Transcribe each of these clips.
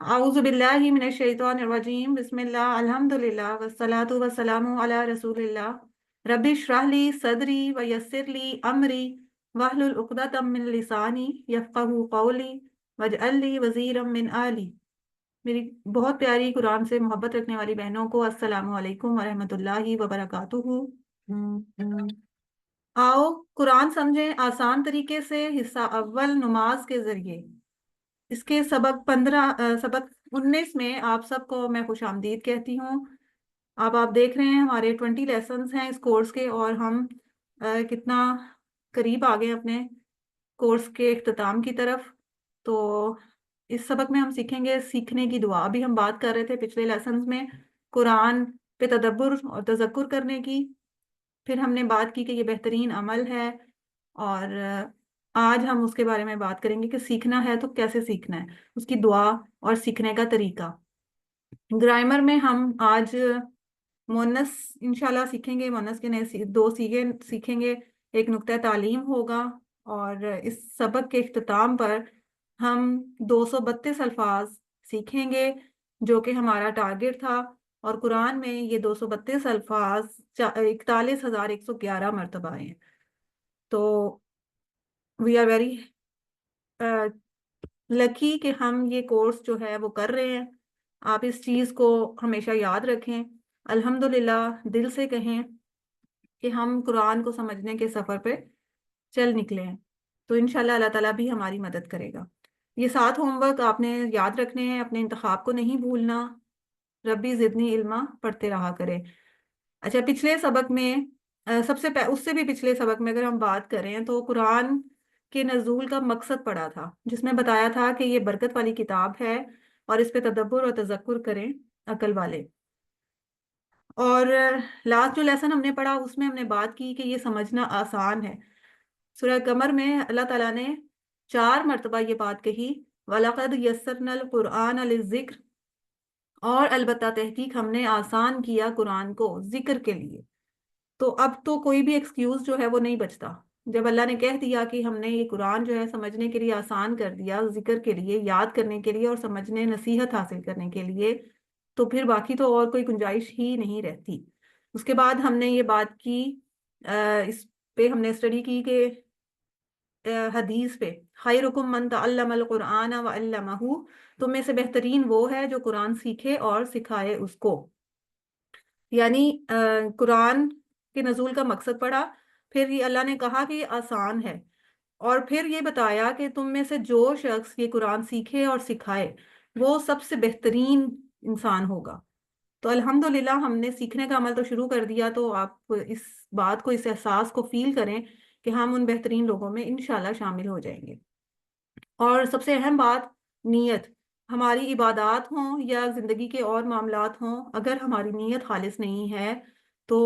اعوذ باللہ من الشیطان الرجیم بسم اللہ الحمدللہ والصلاة والسلام علی رسول اللہ رب اشرح لی صدری ویسر لی امری واحلل عقدۃ من لسانی یفقہوا قولی واجعل لی وزیرا من آلی۔ میری بہت پیاری قرآن سے محبت رکھنے والی بہنوں کو السلام علیکم ورحمۃ اللہ وبرکاتہ۔ آؤ قرآن سمجھیں آسان طریقے سے۔ حصہ اول نماز کے ذریعے۔ اس کے سبق 19 میں آپ سب کو میں خوش آمدید کہتی ہوں۔ آپ دیکھ رہے ہیں ہمارے 20 لیسنز ہیں اس کورس کے، اور ہم کتنا قریب آ گئے اپنے کورس کے اختتام کی طرف۔ تو اس سبق میں ہم سیکھیں گے سیکھنے کی دعا۔ ابھی ہم بات کر رہے تھے پچھلے لیسنز میں قرآن پہ تدبر اور تذکر کرنے کی، پھر ہم نے بات کی کہ یہ بہترین عمل ہے، اور آج ہم اس کے بارے میں بات کریں گے کہ سیکھنا ہے تو کیسے سیکھنا ہے، اس کی دعا اور سیکھنے کا طریقہ۔ گرامر میں ہم آج مونس انشاءاللہ سیکھیں گے، مونس کے نئے دو سیغے سیکھیں گے، ایک نقطہ تعلیم ہوگا، اور اس سبق کے اختتام پر ہم 232 الفاظ سیکھیں گے جو کہ ہمارا ٹارگٹ تھا، اور قرآن میں یہ 232 الفاظ 41,111 مرتبہ آئے ہیں۔ تو وی آر ویری لکی کہ ہم یہ کورس جو ہے وہ کر رہے ہیں۔ آپ اس چیز کو ہمیشہ یاد رکھیں، الحمدللہ دل سے کہیں کہ ہم قرآن کو سمجھنے کے سفر پہ چل نکلے ہیں، تو انشاءاللہ اللہ تعالیٰ بھی ہماری مدد کرے گا۔ یہ 7 ہوم ورک آپ نے یاد رکھنے ہیں، اپنے انتخاب کو نہیں بھولنا۔ ربی زدنی علما پڑھتے رہا کرے۔ اچھا، پچھلے سبق میں اس سے بھی پچھلے سبق میں اگر ہم بات کریں تو قرآن کے نزول کا مقصد پڑھا تھا، جس میں بتایا تھا کہ یہ برکت والی کتاب ہے اور اس پہ تدبر اور تذکر کریں عقل والے۔ اور لاسٹ جو لیسن ہم نے پڑھا اس میں ہم نے بات کی کہ یہ سمجھنا آسان ہے۔ سورہ قمر میں اللہ تعالیٰ نے 4 مرتبہ یہ بات کہی، وَلَقَدْ يَسَّرْنَا الْقُرْآنَ لِلذِّكْرِ، اور البتہ تحقیق ہم نے آسان کیا قرآن کو ذکر کے لیے۔ تو اب تو کوئی بھی ایکسکیوز جو ہے وہ نہیں بچتا۔ جب اللہ نے کہہ دیا کہ ہم نے یہ قرآن جو ہے سمجھنے کے لیے آسان کر دیا، ذکر کے لیے، یاد کرنے کے لیے اور سمجھنے نصیحت حاصل کرنے کے لیے، تو پھر باقی تو اور کوئی گنجائش ہی نہیں رہتی۔ اس کے بعد ہم نے یہ بات کی، اس پہ ہم نے اسٹڈی کی کہ حدیث پہ، خیرکم من تعلم القرآن وعلمہ، تم میں سے بہترین وہ ہے جو قرآن سیکھے اور سکھائے اس کو۔ یعنی قرآن کے نزول کا مقصد پڑھا، پھر یہ اللہ نے کہا کہ یہ آسان ہے، اور پھر یہ بتایا کہ تم میں سے جو شخص یہ قرآن سیکھے اور سکھائے وہ سب سے بہترین انسان ہوگا۔ تو الحمدللہ ہم نے سیکھنے کا عمل تو شروع کر دیا، تو آپ اس بات کو، اس احساس کو فیل کریں کہ ہم ان بہترین لوگوں میں انشاءاللہ شامل ہو جائیں گے۔ اور سب سے اہم بات، نیت۔ ہماری عبادات ہوں یا زندگی کے اور معاملات ہوں، اگر ہماری نیت خالص نہیں ہے تو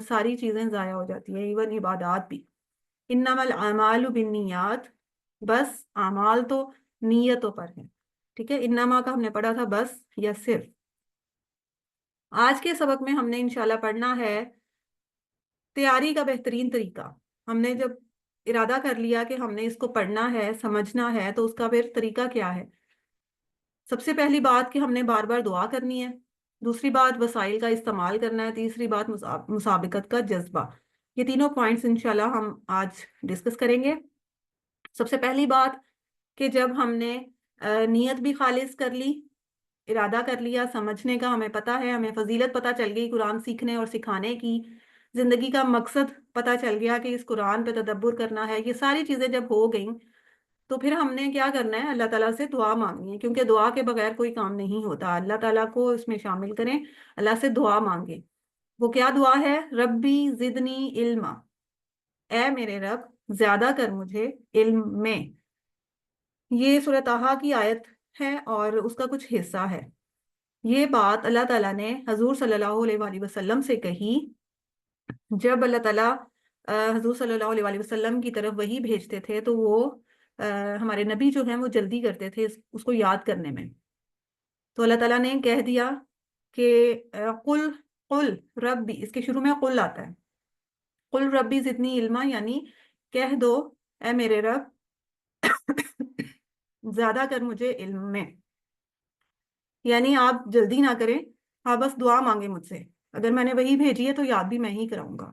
ساری چیزیں ضائع ہو جاتی ہیں، ایون عبادات بھی۔ انما الاعمال بالنیات، بس اعمال تو نیتوں پر ہیں، ٹھیک ہے۔ انما کا ہم نے پڑھا تھا بس یا صرف۔ آج کے سبق میں ہم نے انشاءاللہ پڑھنا ہے تیاری کا بہترین طریقہ۔ ہم نے جب ارادہ کر لیا کہ ہم نے اس کو پڑھنا ہے، سمجھنا ہے، تو اس کا پھر طریقہ کیا ہے؟ سب سے پہلی بات کہ ہم نے بار بار دعا کرنی ہے، دوسری بات وسائل کا استعمال کرنا ہے، تیسری بات مسابقت کا جذبہ۔ یہ تینوں پوائنٹس انشاءاللہ ہم آج ڈسکس کریں گے۔ سب سے پہلی بات کہ جب ہم نے نیت بھی خالص کر لی، ارادہ کر لیا، سمجھنے کا ہمیں پتہ ہے، ہمیں فضیلت پتہ چل گئی قرآن سیکھنے اور سکھانے کی، زندگی کا مقصد پتہ چل گیا کہ اس قرآن پہ تدبر کرنا ہے، یہ ساری چیزیں جب ہو گئیں تو پھر ہم نے کیا کرنا ہے؟ اللہ تعالیٰ سے دعا مانگنی ہے، کیونکہ دعا کے بغیر کوئی کام نہیں ہوتا۔ اللہ تعالیٰ کو اس میں شامل کریں، اللہ سے دعا مانگیں۔ وہ کیا دعا ہے؟ ربی زدنی علما، اے میرے رب زیادہ کر مجھے علم میں۔ یہ سورہ طٰہٰ کی آیت ہے اور اس کا کچھ حصہ ہے۔ یہ بات اللہ تعالیٰ نے حضور صلی اللہ علیہ وآلہ وسلم سے کہی جب اللہ تعالیٰ حضور صلی اللہ علیہ وآلہ وسلم کی طرف وحی بھیجتے تھے، تو وہ ہمارے نبی جو ہیں وہ جلدی کرتے تھے اس کو یاد کرنے میں۔ تو اللہ تعالیٰ نے کہہ دیا کہ قل قل ربی، اس کے شروع میں قل آتا ہے، قل ربی زدنی علما، یعنی کہہ دو اے میرے رب زیادہ کر مجھے علم میں۔ یعنی آپ جلدی نہ کریں، آپ بس دعا مانگیں مجھ سے، اگر میں نے وہی بھیجی ہے تو یاد بھی میں ہی کراؤں گا،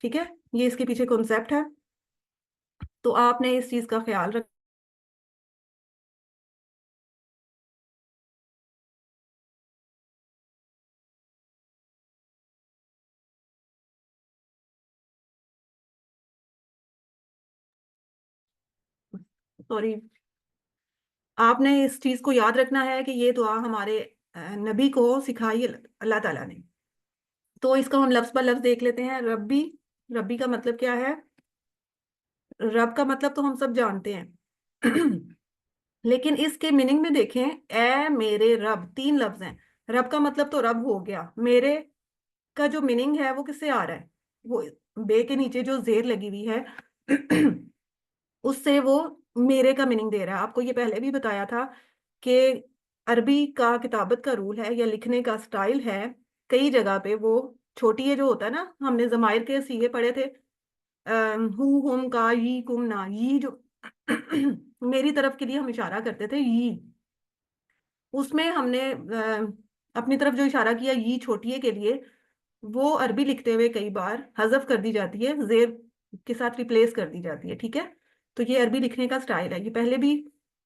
ٹھیک ہے؟ یہ اس کے پیچھے کنسیپٹ ہے، تو آپ نے اس چیز کا خیال رکھ. سوری، آپ نے اس چیز کو یاد رکھنا ہے کہ یہ دعا ہمارے نبی کو سکھائی اللہ تعالیٰ نے. تو اس کو ہم لفظ پر لفظ دیکھ لیتے ہیں. ربی، ربی کا مطلب کیا ہے؟ رب کا مطلب تو ہم سب جانتے ہیں لیکن اس کے میننگ میں دیکھیں، اے میرے رب، تین لفظ ہیں. رب کا مطلب تو رب ہو گیا. میرے کا جو میننگ ہے وہ کس سے آ رہا ہے؟ وہ بے کے نیچے جو زیر لگی ہوئی ہے اس سے وہ میرے کا میننگ دے رہا ہے. آپ کو یہ پہلے بھی بتایا تھا کہ عربی کا کتابت کا رول ہے یا لکھنے کا سٹائل ہے، کئی جگہ پہ وہ چھوٹی ہے جو ہوتا ہے نا، ہم نے ضمائر کے سیغے پڑھے تھے، ہو، ہم، کا، ی، کم، نا، یہ جو میری طرف کے لیے ہم اشارہ کرتے تھے، یہ اس میں ہم نے اپنی طرف جو اشارہ کیا یہ چھوٹی ہے کے لیے، وہ عربی لکھتے ہوئے کئی بار حذف کر دی جاتی ہے، زیر کے ساتھ ریپلیس کر دی جاتی ہے، ٹھیک ہے؟ تو یہ عربی لکھنے کا سٹائل ہے، یہ پہلے بھی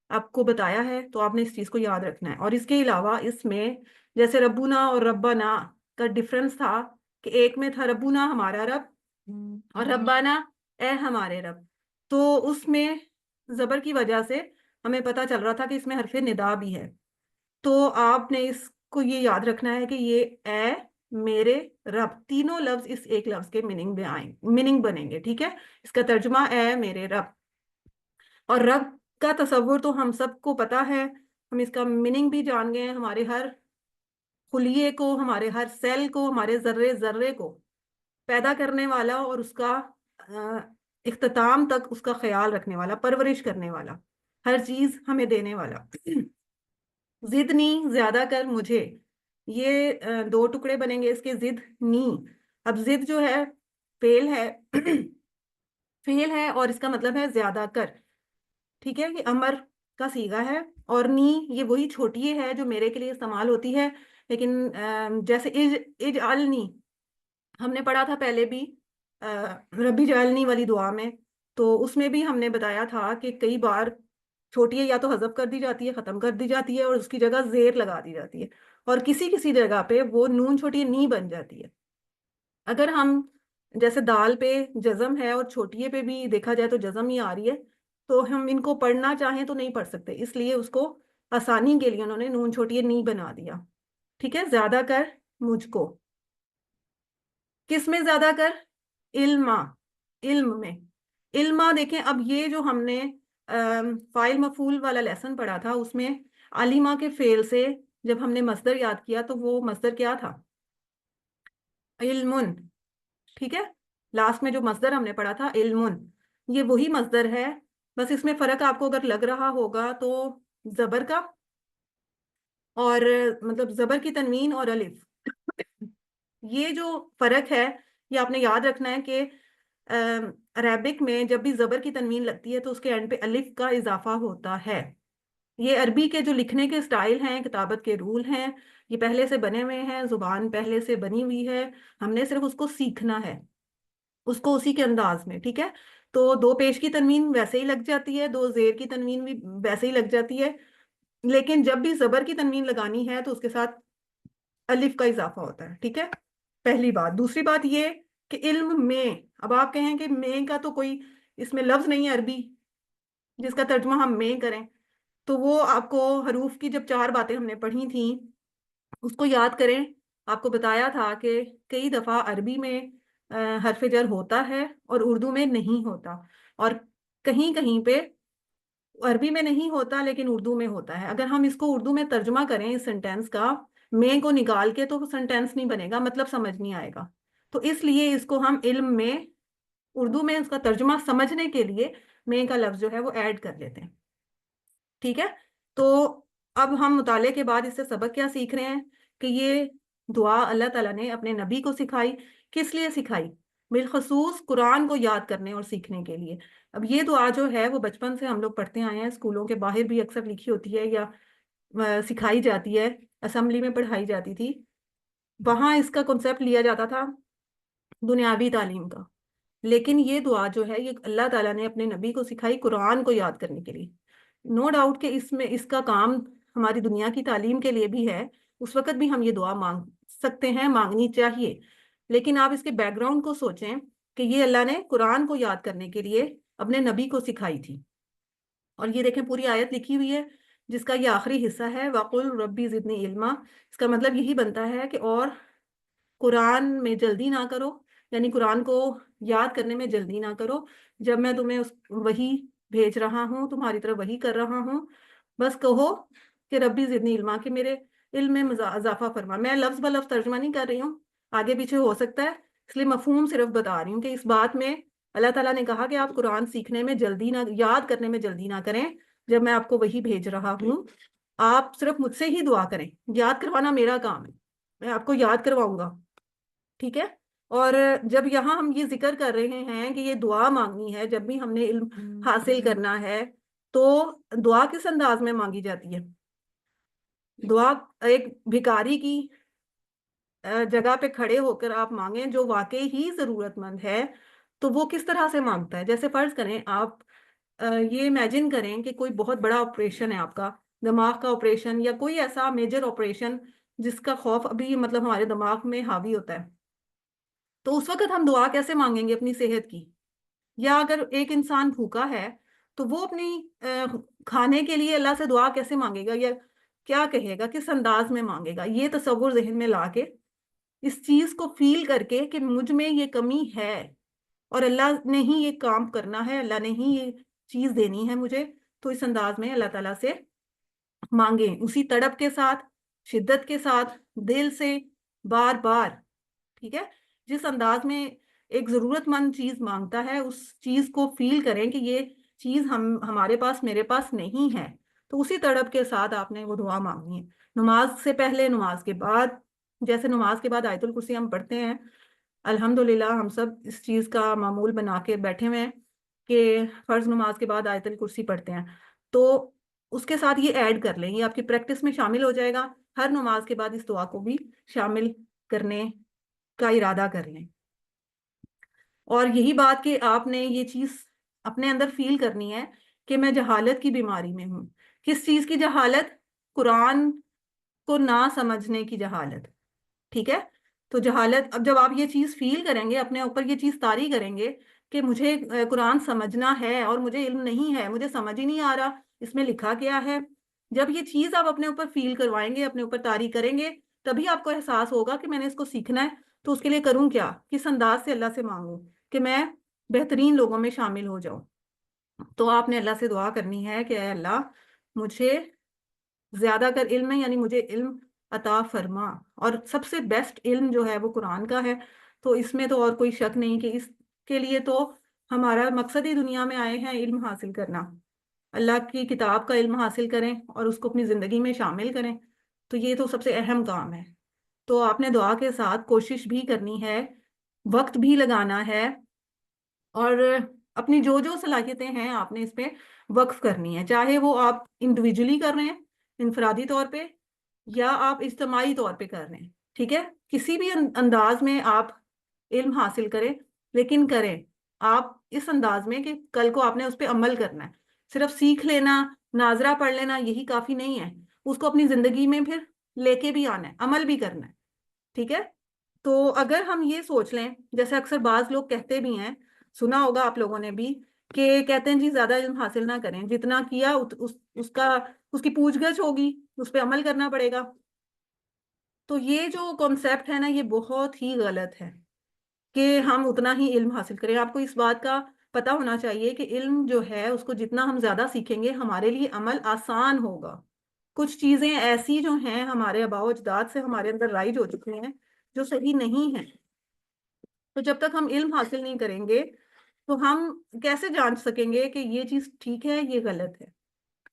آپ کو بتایا ہے، تو آپ نے اس چیز کو یاد رکھنا ہے. اور اس کے علاوہ اس میں جیسے ربنا اور ربنا کا ڈفرنس تھا کہ ایک میں تھا ربنا ہمارا رب اور ربنا اے ہمارے رب، تو اس میں زبر کی وجہ سے ہمیں پتا چل رہا تھا کہ اس میں حرف ندا بھی ہے. تو آپ نے اس کو یہ یاد رکھنا ہے کہ یہ اے میرے رب، تینوں لفظ اس ایک لفظ کے میننگ بنیں گے، ٹھیک ہے؟ اس کا ترجمہ اے میرے رب. اور رب کا تصور تو ہم سب کو پتا ہے، ہم اس کا میننگ بھی جان گئے ہیں. ہمارے ہر خلیے کو، ہمارے ہر سیل کو، ہمارے ذرے ذرے کو پیدا کرنے والا اور اس کا اختتام تک اس کا خیال رکھنے والا، پرورش کرنے والا، ہر چیز ہمیں دینے والا. زدنی، زیادہ کر مجھے، یہ دو ٹکڑے بنیں گے اس کے، زد نی. اب زد جو ہے فعل ہے فعل ہے اور اس کا مطلب ہے زیادہ کر، ٹھیک ہے؟ یہ امر کا صیغہ ہے. اور نی یہ وہی چھوٹی ہے جو میرے کے لیے استعمال ہوتی ہے، لیکن جیسے اجعلنی ہم نے پڑھا تھا پہلے بھی ربی جعلنی والی دعا میں، تو اس میں بھی ہم نے بتایا تھا کہ کئی بار چھوٹی ہے یا تو حذف کر دی جاتی ہے، ختم کر دی جاتی ہے، اور اس کی جگہ زیر لگا دی جاتی ہے، اور کسی کسی جگہ پہ وہ نون چھوٹی نی بن جاتی ہے. اگر ہم جیسے دال پہ جزم ہے اور چھوٹیے پہ بھی دیکھا جائے تو جزم ہی آ رہی ہے، تو ہم ان کو پڑھنا چاہیں تو نہیں پڑھ سکتے، اس لیے اس کو آسانی کے لیے انہوں نے نون چھوٹی نی بنا دیا، ٹھیک ہے؟ زیادہ کر مجھ کو، کس میں زیادہ کر؟ علما، علم میں. علما دیکھیں، اب یہ جو ہم نے فاعل مفعول والا لیسن پڑھا تھا اس میں علیما کے فعل سے جب ہم نے مصدر یاد کیا تو وہ مصدر کیا تھا؟ علمن، ٹھیک ہے؟ لاسٹ میں جو مصدر ہم نے پڑھا تھا علمن، یہ وہی مصدر ہے، بس اس میں فرق آپ کو اگر لگ رہا ہوگا تو زبر کا، اور مطلب زبر کی تنوین اور الف، یہ جو فرق ہے یہ آپ نے یاد رکھنا ہے کہ عربک میں جب بھی زبر کی تنوین لگتی ہے تو اس کے اینڈ پہ الف کا اضافہ ہوتا ہے. یہ عربی کے جو لکھنے کے سٹائل ہیں، کتابت کے رول ہیں، یہ پہلے سے بنے ہوئے ہیں، زبان پہلے سے بنی ہوئی ہے، ہم نے صرف اس کو سیکھنا ہے، اس کو اسی کے انداز میں، ٹھیک ہے؟ تو دو پیش کی تنوین ویسے ہی لگ جاتی ہے، دو زیر کی تنوین بھی ویسے ہی لگ جاتی ہے، لیکن جب بھی زبر کی تنوین لگانی ہے تو اس کے ساتھ الف کا اضافہ ہوتا ہے، ٹھیک ہے؟ پہلی بات. دوسری بات یہ کہ علم میں، اب آپ کہیں کہ میں کا تو کوئی اس میں لفظ نہیں ہے عربی جس کا ترجمہ ہم میں کریں، تو وہ آپ کو حروف کی جب چار باتیں ہم نے پڑھی تھیں اس کو یاد کریں. آپ کو بتایا تھا کہ کئی دفعہ عربی میں حرف جر ہوتا ہے اور اردو میں نہیں ہوتا، اور کہیں کہیں پہ عربی میں نہیں ہوتا لیکن اردو میں ہوتا ہے. اگر ہم اس کو اردو میں ترجمہ کریں اس سینٹینس کا، میں کو نکال کے، تو سینٹینس نہیں بنے گا، مطلب سمجھ نہیں آئے گا. تو اس لیے اس کو ہم علم میں، اردو میں اس کا ترجمہ سمجھنے کے لیے میں کا لفظ جو ہے وہ ایڈ کر لیتے ہیں، ٹھیک ہے؟ تو اب ہم مطالعے کے بعد اس سے سبق کیا سیکھ رہے ہیں کہ یہ دعا اللہ تعالیٰ نے اپنے نبی کو سکھائی. کس لیے سکھائی؟ بالخصوص قرآن کو یاد کرنے اور سیکھنے کے لیے. اب یہ دعا جو ہے وہ بچپن سے ہم لوگ پڑھتے آئے ہیں، اسکولوں کے باہر بھی اکثر لکھی ہوتی ہے یا سکھائی جاتی ہے. اسمبلی میں پڑھائی جاتی تھی، وہاں اس کا کنسیپٹ لیا جاتا تھا دنیاوی تعلیم کا، لیکن یہ دعا جو ہے یہ اللہ تعالیٰ نے اپنے نبی کو سکھائی قرآن کو یاد کرنے کے لیے۔ نو ڈاؤٹ کہ اس میں اس کا کام ہماری دنیا کی تعلیم کے لیے بھی ہے، اس وقت بھی ہم یہ دعا مانگ سکتے ہیں، مانگنی چاہیے، لیکن آپ اس کے بیک گراؤنڈ کو سوچیں کہ یہ اللہ نے قرآن کو یاد کرنے کے لیے اپنے نبی کو سکھائی تھی۔ اور یہ دیکھیں پوری آیت لکھی ہوئی ہے جس کا یہ آخری حصہ ہے وَقُلْ رَبِّ زِدْنِی عِلْمًا، اس کا مطلب یہی بنتا ہے کہ اور قرآن میں جلدی نہ کرو، یعنی قرآن کو یاد کرنے میں جلدی نہ کرو، جب میں تمہیں وہی بھیج رہا ہوں، تمہاری طرف وہی کر رہا ہوں، بس کہو کہ ربی زدنی علما، کہ میرے علم میں اضافہ فرما۔ میں لفظ بہ لفظ ترجمہ نہیں کر رہی ہوں، آگے پیچھے ہو سکتا ہے، اس لیے مفہوم صرف بتا رہی ہوں کہ اس بات میں اللہ تعالیٰ نے کہا کہ آپ قرآن سیکھنے میں جلدی نہ، یاد کرنے میں جلدی نہ کریں، جب میں آپ کو وہی بھیج رہا ہوں آپ صرف مجھ سے ہی دعا کریں، یاد کروانا میرا کام ہے، میں آپ کو یاد کرواؤں گا، ٹھیک ہے۔ اور جب یہاں ہم یہ ذکر کر رہے ہیں کہ یہ دعا مانگنی ہے جب بھی ہم نے علم حاصل کرنا ہے، تو دعا کس انداز میں مانگی جاتی ہے؟ دعا ایک بھکاری کی جگہ پہ کھڑے ہو کر آپ مانگیں جو واقعی ہی ضرورت مند ہے، تو وہ کس طرح سے مانگتا ہے؟ جیسے فرض کریں آپ یہ امیجن کریں کہ کوئی بہت بڑا آپریشن ہے، آپ کا دماغ کا آپریشن یا کوئی ایسا میجر آپریشن جس کا خوف ابھی مطلب ہمارے دماغ میں حاوی ہوتا ہے، تو اس وقت ہم دعا کیسے مانگیں گے اپنی صحت کی؟ یا اگر ایک انسان بھوکا ہے تو وہ اپنی کھانے کے لیے اللہ سے دعا کیسے مانگے گا، یا کیا کہے گا، کس انداز میں مانگے گا؟ یہ تصور ذہن میں لا کے اس چیز کو فیل کر کے کہ مجھ میں یہ کمی ہے اور اللہ نے ہی یہ کام کرنا ہے، اللہ نے ہی یہ چیز دینی ہے مجھے، تو اس انداز میں اللہ تعالیٰ سے مانگیں، اسی تڑپ کے ساتھ، شدت کے ساتھ، دل سے، بار بار، ٹھیک ہے۔ جس انداز میں ایک ضرورت مند چیز مانگتا ہے اس چیز کو فیل کریں کہ یہ چیز ہمارے پاس، میرے پاس نہیں ہے، تو اسی تڑپ کے ساتھ آپ نے وہ دعا مانگنی ہے۔ نماز سے پہلے، نماز کے بعد، جیسے نماز کے بعد آیت الکرسی ہم پڑھتے ہیں، الحمدللہ ہم سب اس چیز کا معمول بنا کے بیٹھے ہوئے ہیں کہ فرض نماز کے بعد آیت الکرسی پڑھتے ہیں، تو اس کے ساتھ یہ ایڈ کر لیں، یہ آپ کی پریکٹس میں شامل ہو جائے گا، ہر نماز کے بعد اس دعا کو بھی شامل کرنے کا ارادہ کر لیں۔ اور یہی بات کہ آپ نے یہ چیز اپنے اندر فیل کرنی ہے کہ میں جہالت کی بیماری میں ہوں۔ کس چیز کی جہالت؟ قرآن کو نہ سمجھنے کی جہالت، ٹھیک ہے۔ تو جہالت، اب جب آپ یہ چیز فیل کریں گے، اپنے اوپر یہ چیز طاری کریں گے کہ مجھے قرآن سمجھنا ہے اور مجھے علم نہیں ہے، مجھے سمجھ ہی نہیں آ رہا اس میں لکھا کیا ہے، جب یہ چیز آپ اپنے اوپر فیل کروائیں گے، اپنے اوپر طاری کریں گے، تبھی آپ کو احساس ہوگا کہ میں نے اس کو سیکھنا ہے، تو اس کے لیے کروں کیا، کس انداز سے اللہ سے مانگوں کہ میں بہترین لوگوں میں شامل ہو جاؤں۔ تو آپ نے اللہ سے دعا کرنی ہے کہ اے اللہ مجھے زیادہ کر علم ہے، یعنی مجھے علم عطا فرما، اور سب سے بیسٹ علم جو ہے وہ قرآن کا ہے، تو اس میں تو اور کوئی شک نہیں کہ اس کے لیے تو ہمارا مقصد ہی دنیا میں آئے ہیں علم حاصل کرنا، اللہ کی کتاب کا علم حاصل کریں اور اس کو اپنی زندگی میں شامل کریں، تو یہ تو سب سے اہم کام ہے۔ تو آپ نے دعا کے ساتھ کوشش بھی کرنی ہے، وقت بھی لگانا ہے، اور اپنی جو جو صلاحیتیں ہیں آپ نے اس پہ وقف کرنی ہے، چاہے وہ آپ انڈیویجولی کر رہے ہیں انفرادی طور پہ، یا آپ اجتماعی طور پہ کر رہے ہیں، ٹھیک ہے۔ کسی بھی انداز میں آپ علم حاصل کریں، لیکن کریں آپ اس انداز میں کہ کل کو آپ نے اس پہ عمل کرنا ہے، صرف سیکھ لینا، ناظرہ پڑھ لینا یہی کافی نہیں ہے، اس کو اپنی زندگی میں پھر لے کے بھی آنا ہے، عمل بھی کرنا ہے، ٹھیک ہے۔ تو اگر ہم یہ سوچ لیں، جیسے اکثر بعض لوگ کہتے بھی ہیں، سنا ہوگا آپ لوگوں نے بھی، کہ کہتے ہیں جی زیادہ علم حاصل نہ کریں، جتنا کیا اس کی پوچھ گچھ ہوگی، اس پہ عمل کرنا پڑے گا۔ تو یہ جو کانسیپٹ ہے نا، یہ بہت ہی غلط ہے کہ ہم اتنا ہی علم حاصل کریں۔ آپ کو اس بات کا پتہ ہونا چاہیے کہ علم جو ہے اس کو جتنا ہم زیادہ سیکھیں گے ہمارے لیے عمل آسان ہوگا۔ کچھ چیزیں ایسی جو ہیں ہمارے آباء و اجداد سے ہمارے اندر رائج ہو چکی ہیں جو صحیح نہیں ہیں، تو جب تک ہم علم حاصل نہیں کریں گے تو ہم کیسے جان سکیں گے کہ یہ چیز ٹھیک ہے یہ غلط ہے؟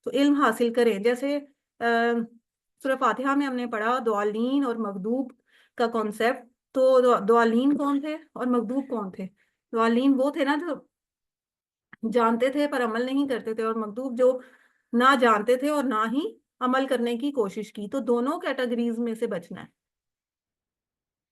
تو علم حاصل کریں، جیسے سورہ فاتحہ میں ہم نے پڑھا ضالین اور مغضوب کا کانسیپٹ، تو ضالین کون تھے اور مغضوب کون تھے؟ ضالین وہ تھے نا جو جانتے تھے پر عمل نہیں کرتے تھے، اور مغضوب جو نہ جانتے تھے اور نہ ہی عمل کرنے کی کوشش کی. تو دونوں کیٹیگریز میں سے بچنا ہے.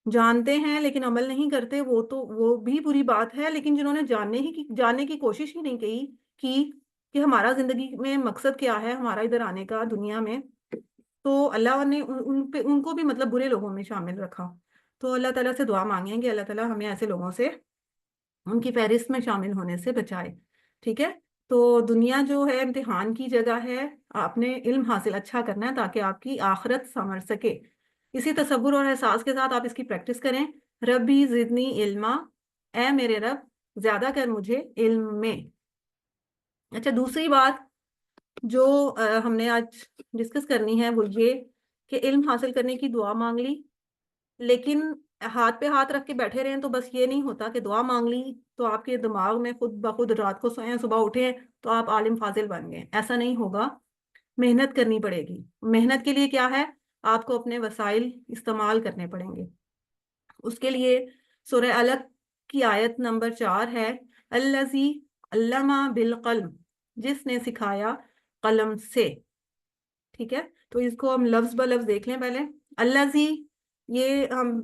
جانتے ہیں لیکن عمل نہیں کرتے وہ بھی بری بات ہے، لیکن جنہوں نے جاننے کی کوشش ہی نہیں کی کہ ہمارا زندگی میں مقصد کیا ہے ہمارا ادھر آنے کا دنیا میں، تو اللہ نے ان کو بھی مطلب برے لوگوں میں شامل رکھا. تو اللہ تعالیٰ سے دعا مانگیں کہ اللہ تعالیٰ ہمیں ایسے لوگوں سے ان کی فہرست میں شامل ہونے سے بچائے. ٹھیک ہے. تو دنیا جو ہے امتحان کی جگہ ہے. آپ نے علم حاصل اچھا کرنا ہے تاکہ آپ کی آخرت سنور سکے. اسی تصور اور احساس کے ساتھ آپ اس کی پریکٹس کریں. ربی زدنی علما، اے میرے رب زیادہ کر مجھے علم میں. اچھا، دوسری بات جو ہم نے آج ڈسکس کرنی ہے وہ یہ کہ علم حاصل کرنے کی دعا مانگ لی، لیکن ہاتھ پہ ہاتھ رکھ کے بیٹھے رہیں تو بس یہ نہیں ہوتا کہ دعا مانگ لی تو آپ کے دماغ میں خود بخود رات کو سوئیں صبح اٹھیں تو آپ عالم فاضل بن گئے. ایسا نہیں ہوگا. محنت کرنی پڑے گی. محنت کے لیے کیا ہے؟ آپ کو اپنے وسائل استعمال کرنے پڑیں گے. اس کے لیے سورہ علق کی آیت نمبر 4 ہے، الذی علم بالقلم، جس نے سکھایا قلم سے. ٹھیک ہے. تو اس کو ہم لفظ بہ لفظ دیکھ لیں پہلے. الذی، یہ ہم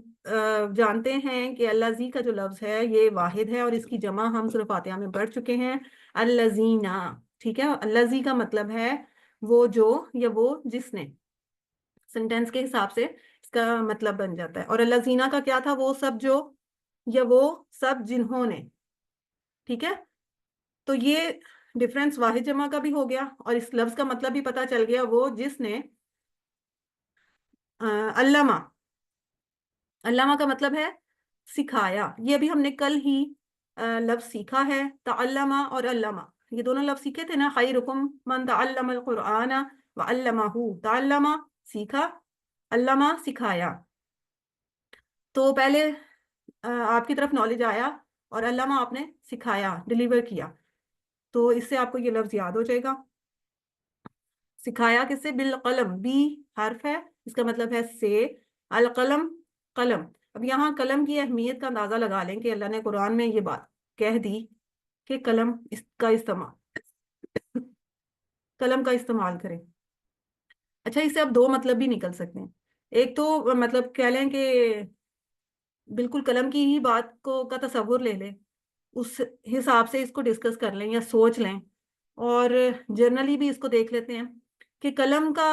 جانتے ہیں کہ الذی کا جو لفظ ہے یہ واحد ہے اور اس کی جمع ہم سورہ فاتحہ میں پڑھ چکے ہیں، الذین. ٹھیک ہے. الذی کا مطلب ہے وہ جو یا وہ جس نے. سینٹینس کے حساب سے اس کا مطلب بن جاتا ہے. اور الذین کا کیا تھا؟ وہ سب جو یا وہ سب جنہوں نے. ٹھیک ہے. تو یہ ڈفرینس واحد جمع کا بھی ہو گیا اور اس لفظ کا مطلب بھی پتا چل گیا، وہ جس نے. علامہ، علامہ کا مطلب ہے سکھایا. یہ ابھی ہم نے کل ہی لفظ سیکھا ہے. تعلمہ اور علامہ، یہ دونوں لفظ سیکھے تھے نا. خیرکم من تعلم القرآن وعلمہ. تعلمہ سیکھا، علامہ سکھایا. تو پہلے آپ کی طرف نالج آیا اور علامہ آپ نے سکھایا، ڈلیور کیا. تو اس سے آپ کو یہ لفظ یاد ہو جائے گا. سکھایا کس سے؟ بالقلم. بی حرف ہے، اس کا مطلب ہے سے. القلم قلم. اب یہاں قلم کی اہمیت کا اندازہ لگا لیں کہ اللہ نے قرآن میں یہ بات کہہ دی کہ قلم قلم کا استعمال کریں. اچھا، اس سے اب دو مطلب بھی نکل سکتے ہیں. ایک تو مطلب کہہ لیں کہ بالکل قلم کی ہی بات کا تصور لے لیں، اس حساب سے اس کو ڈسکس کر لیں یا سوچ لیں. اور جرنلی بھی اس کو دیکھ لیتے ہیں کہ قلم کا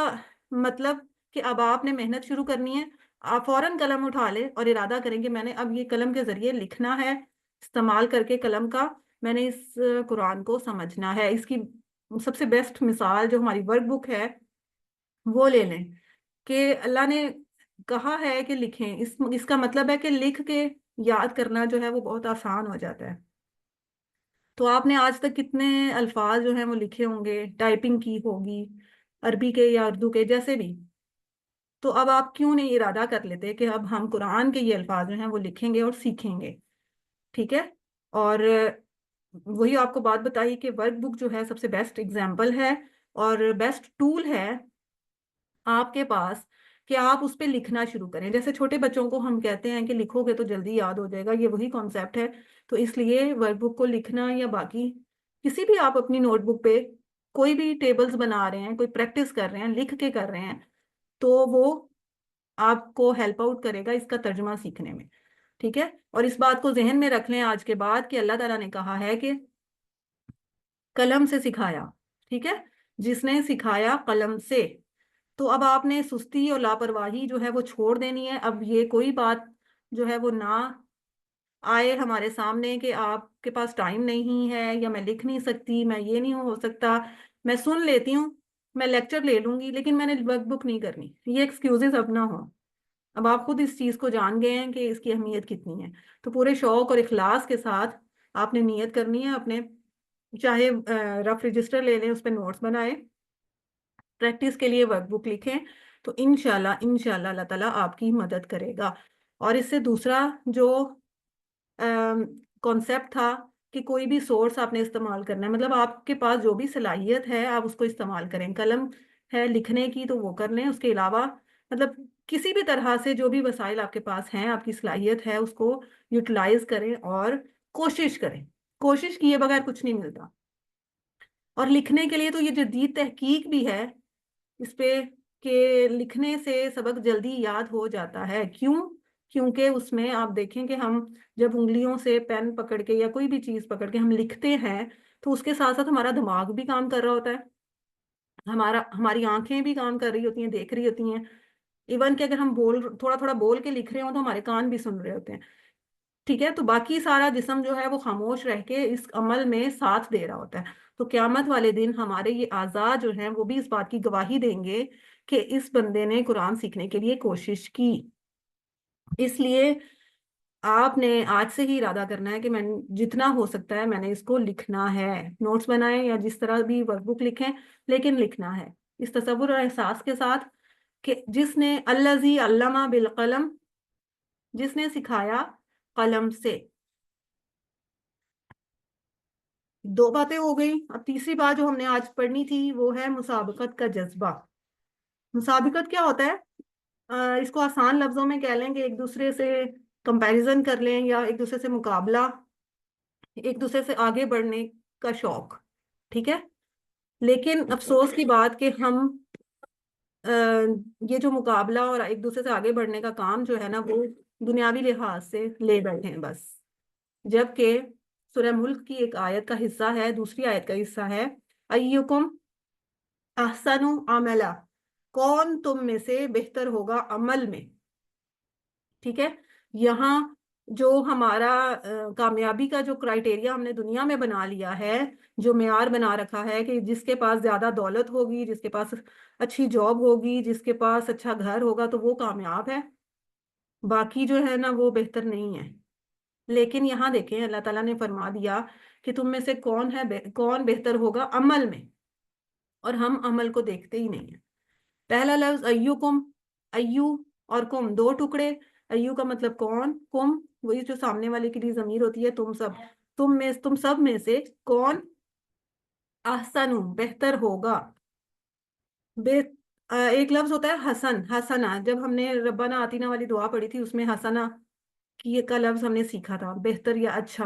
مطلب کہ اب آپ نے محنت شروع کرنی ہے. آپ فوراً قلم اٹھا لیں اور ارادہ کریں کہ میں نے اب یہ قلم کے ذریعے لکھنا ہے، استعمال کر کے قلم کا میں نے اس قرآن کو سمجھنا ہے. اس کی سب سے بیسٹ مثال جو ہماری ورک بک ہے وہ لے لیں کہ اللہ نے کہا ہے کہ لکھیں. اس کا مطلب ہے کہ لکھ کے یاد کرنا جو ہے وہ بہت آسان ہو جاتا ہے. تو آپ نے آج تک کتنے الفاظ جو ہیں وہ لکھے ہوں گے، ٹائپنگ کی ہوگی عربی کے یا اردو کے جیسے بھی. تو اب آپ کیوں نہیں ارادہ کر لیتے کہ اب ہم قرآن کے یہ الفاظ جو ہیں وہ لکھیں گے اور سیکھیں گے. ٹھیک ہے. اور وہی آپ کو بات بتائی کہ ورک بک جو ہے سب سے بیسٹ اگزامپل ہے اور بیسٹ ٹول ہے آپ کے پاس کہ آپ اس پہ لکھنا شروع کریں. جیسے چھوٹے بچوں کو ہم کہتے ہیں کہ لکھو گے تو جلدی یاد ہو جائے گا، یہ وہی کانسیپٹ ہے. تو اس لیے ورک بک کو لکھنا یا باقی کسی بھی آپ اپنی نوٹ بک پہ کوئی بھی ٹیبلز بنا رہے ہیں، کوئی پریکٹس کر رہے ہیں، لکھ کے کر رہے ہیں، تو وہ آپ کو ہیلپ آؤٹ کرے گا اس کا ترجمہ سیکھنے میں. ٹھیک ہے. اور اس بات کو ذہن میں رکھ لیں آج کے بعد کہ اللہ تعالیٰ نے کہا ہے کہ قلم سے سکھایا. ٹھیک ہے. جس نے سکھایا قلم سے. تو اب آپ نے سستی اور لاپرواہی جو ہے وہ چھوڑ دینی ہے. اب یہ کوئی بات جو ہے وہ نہ آئے ہمارے سامنے کہ آپ کے پاس ٹائم نہیں ہے یا میں لکھ نہیں سکتی، میں یہ نہیں ہو سکتا، میں سن لیتی ہوں، میں لیکچر لے لوں گی لیکن میں نے ورک بک نہیں کرنی. یہ ایکسکیوزز اب نہ ہو. اب آپ خود اس چیز کو جان گئے ہیں کہ اس کی اہمیت کتنی ہے. تو پورے شوق اور اخلاص کے ساتھ آپ نے نیت کرنی ہے. اپنے چاہے رف رجسٹر لے لیں، اس پہ نوٹس بنائیں، پریکٹس کے لیے ورک بک لکھیں، تو انشاءاللہ اللہ تعالیٰ آپ کی مدد کرے گا. اور اس سے دوسرا جو کانسیپٹ تھا کہ کوئی بھی سورس آپ نے استعمال کرنا ہے، مطلب آپ کے پاس جو بھی صلاحیت ہے آپ اس کو استعمال کریں. قلم ہے لکھنے کی تو وہ کر لیں. اس کے علاوہ مطلب کسی بھی طرح سے جو بھی وسائل آپ کے پاس ہیں، آپ کی صلاحیت ہے، اس کو یوٹیلائز کریں اور کوشش کریں. کوشش کیے بغیر کچھ نہیں ملتا. اور لکھنے کے لیے تو یہ جدید تحقیق بھی ہے اس پہ کہ لکھنے سے سبق جلدی یاد ہو جاتا ہے. کیوں؟ کیونکہ اس میں آپ دیکھیں کہ ہم جب انگلیوں سے پین پکڑ کے یا کوئی بھی چیز پکڑ کے ہم لکھتے ہیں تو اس کے ساتھ ساتھ ہمارا دماغ بھی کام کر رہا ہوتا ہے، ہماری آنکھیں بھی کام کر رہی ہوتی ہیں، دیکھ رہی ہوتی ہیں. ایون کہ اگر ہم تھوڑا تھوڑا بول کے لکھ رہے ہوں تو ہمارے کان بھی سن رہے ہوتے ہیں. ٹھیک ہے، تو باقی سارا جسم جو ہے وہ خاموش رہ کے اس عمل میں ساتھ دے رہا ہوتا ہے. تو قیامت والے دن ہمارے یہ اعضاء جو ہیں وہ بھی اس بات کی گواہی دیں گے کہ اس بندے نے قرآن سیکھنے کے لیے کوشش کی. اس لیے آپ نے آج سے ہی ارادہ کرنا ہے کہ میں جتنا ہو سکتا ہے میں نے اس کو لکھنا ہے. نوٹس بنائیں یا جس طرح بھی ورک بک لکھیں، لیکن لکھنا ہے اس تصور اور احساس کے ساتھ کہ جس نے الذی علم بالقلم، جس نے سکھایا قلم سے. دو باتیں ہو گئی. اب تیسری بات جو ہم نے آج پڑھنی تھی وہ ہے مسابقت کا جذبہ. مسابقت کیا ہوتا ہے؟ اس کو آسان لفظوں میں کہہ لیں کہ ایک دوسرے سے کمپیریزن کر لیں یا ایک دوسرے سے مقابلہ، ایک دوسرے سے آگے بڑھنے کا شوق. ٹھیک ہے، لیکن افسوس کی بات کہ ہم یہ جو مقابلہ اور ایک دوسرے سے آگے بڑھنے کا کام جو ہے نا وہ دنیاوی لحاظ سے لے بیٹھے ہیں بس. جبکہ سورہ ملک کی ایک آیت کا حصہ ہے، دوسری آیت کا حصہ ہے ایکم احسن عملا، کون تم میں سے بہتر ہوگا عمل میں. ٹھیک ہے، یہاں جو ہمارا کامیابی کا جو کرائٹیریا ہم نے دنیا میں بنا لیا ہے، جو معیار بنا رکھا ہے کہ جس کے پاس زیادہ دولت ہوگی، جس کے پاس اچھی جاب ہوگی، جس کے پاس اچھا گھر ہوگا تو وہ کامیاب ہے، باقی جو ہے نا وہ بہتر نہیں ہے. لیکن یہاں دیکھیں اللہ تعالیٰ نے فرما دیا کہ تم میں سے کون بہتر ہوگا عمل میں، اور ہم عمل کو دیکھتے ہی نہیں ہیں. پہلا لفظ ایوکم، ایو اور کم دو ٹکڑے. ایو کا مطلب کون، کم وہی جو سامنے والے کے لیے ضمیر ہوتی ہے، تم سب. تم سب میں سے کون احسن بہتر ہوگا. ایک لفظ ہوتا ہے حسن، حسنا. جب ہم نے ربنا آتینا والی دعا پڑھی تھی اس میں حسنا کا لفظ ہم نے سیکھا تھا، بہتر یا اچھا.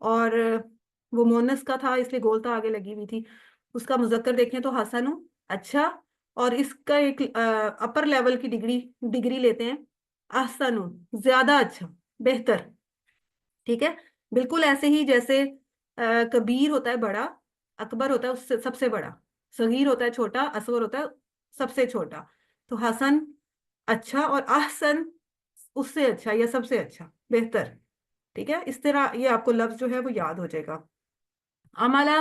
اور وہ مونس کا تھا اس لیے گولتا آگے لگی ہوئی تھی. اس کا مذکر دیکھیں تو حسن اچھا، اور اس کا ایک اپر لیول کی ڈگری لیتے ہیں احسن زیادہ اچھا، بہتر. ٹھیک ہے، بالکل ایسے ہی جیسے کبیر ہوتا ہے بڑا، اکبر ہوتا ہے اس سے سب سے بڑا، صغیر ہوتا ہے چھوٹا، اصغر ہوتا ہے سب سے چھوٹا. تو حسن اچھا اور احسن اس سے اچھا یا سب سے اچھا، بہتر. ٹھیک ہے، اس طرح یہ آپ کو لفظ جو ہے وہ یاد ہو جائے گا. عملہ،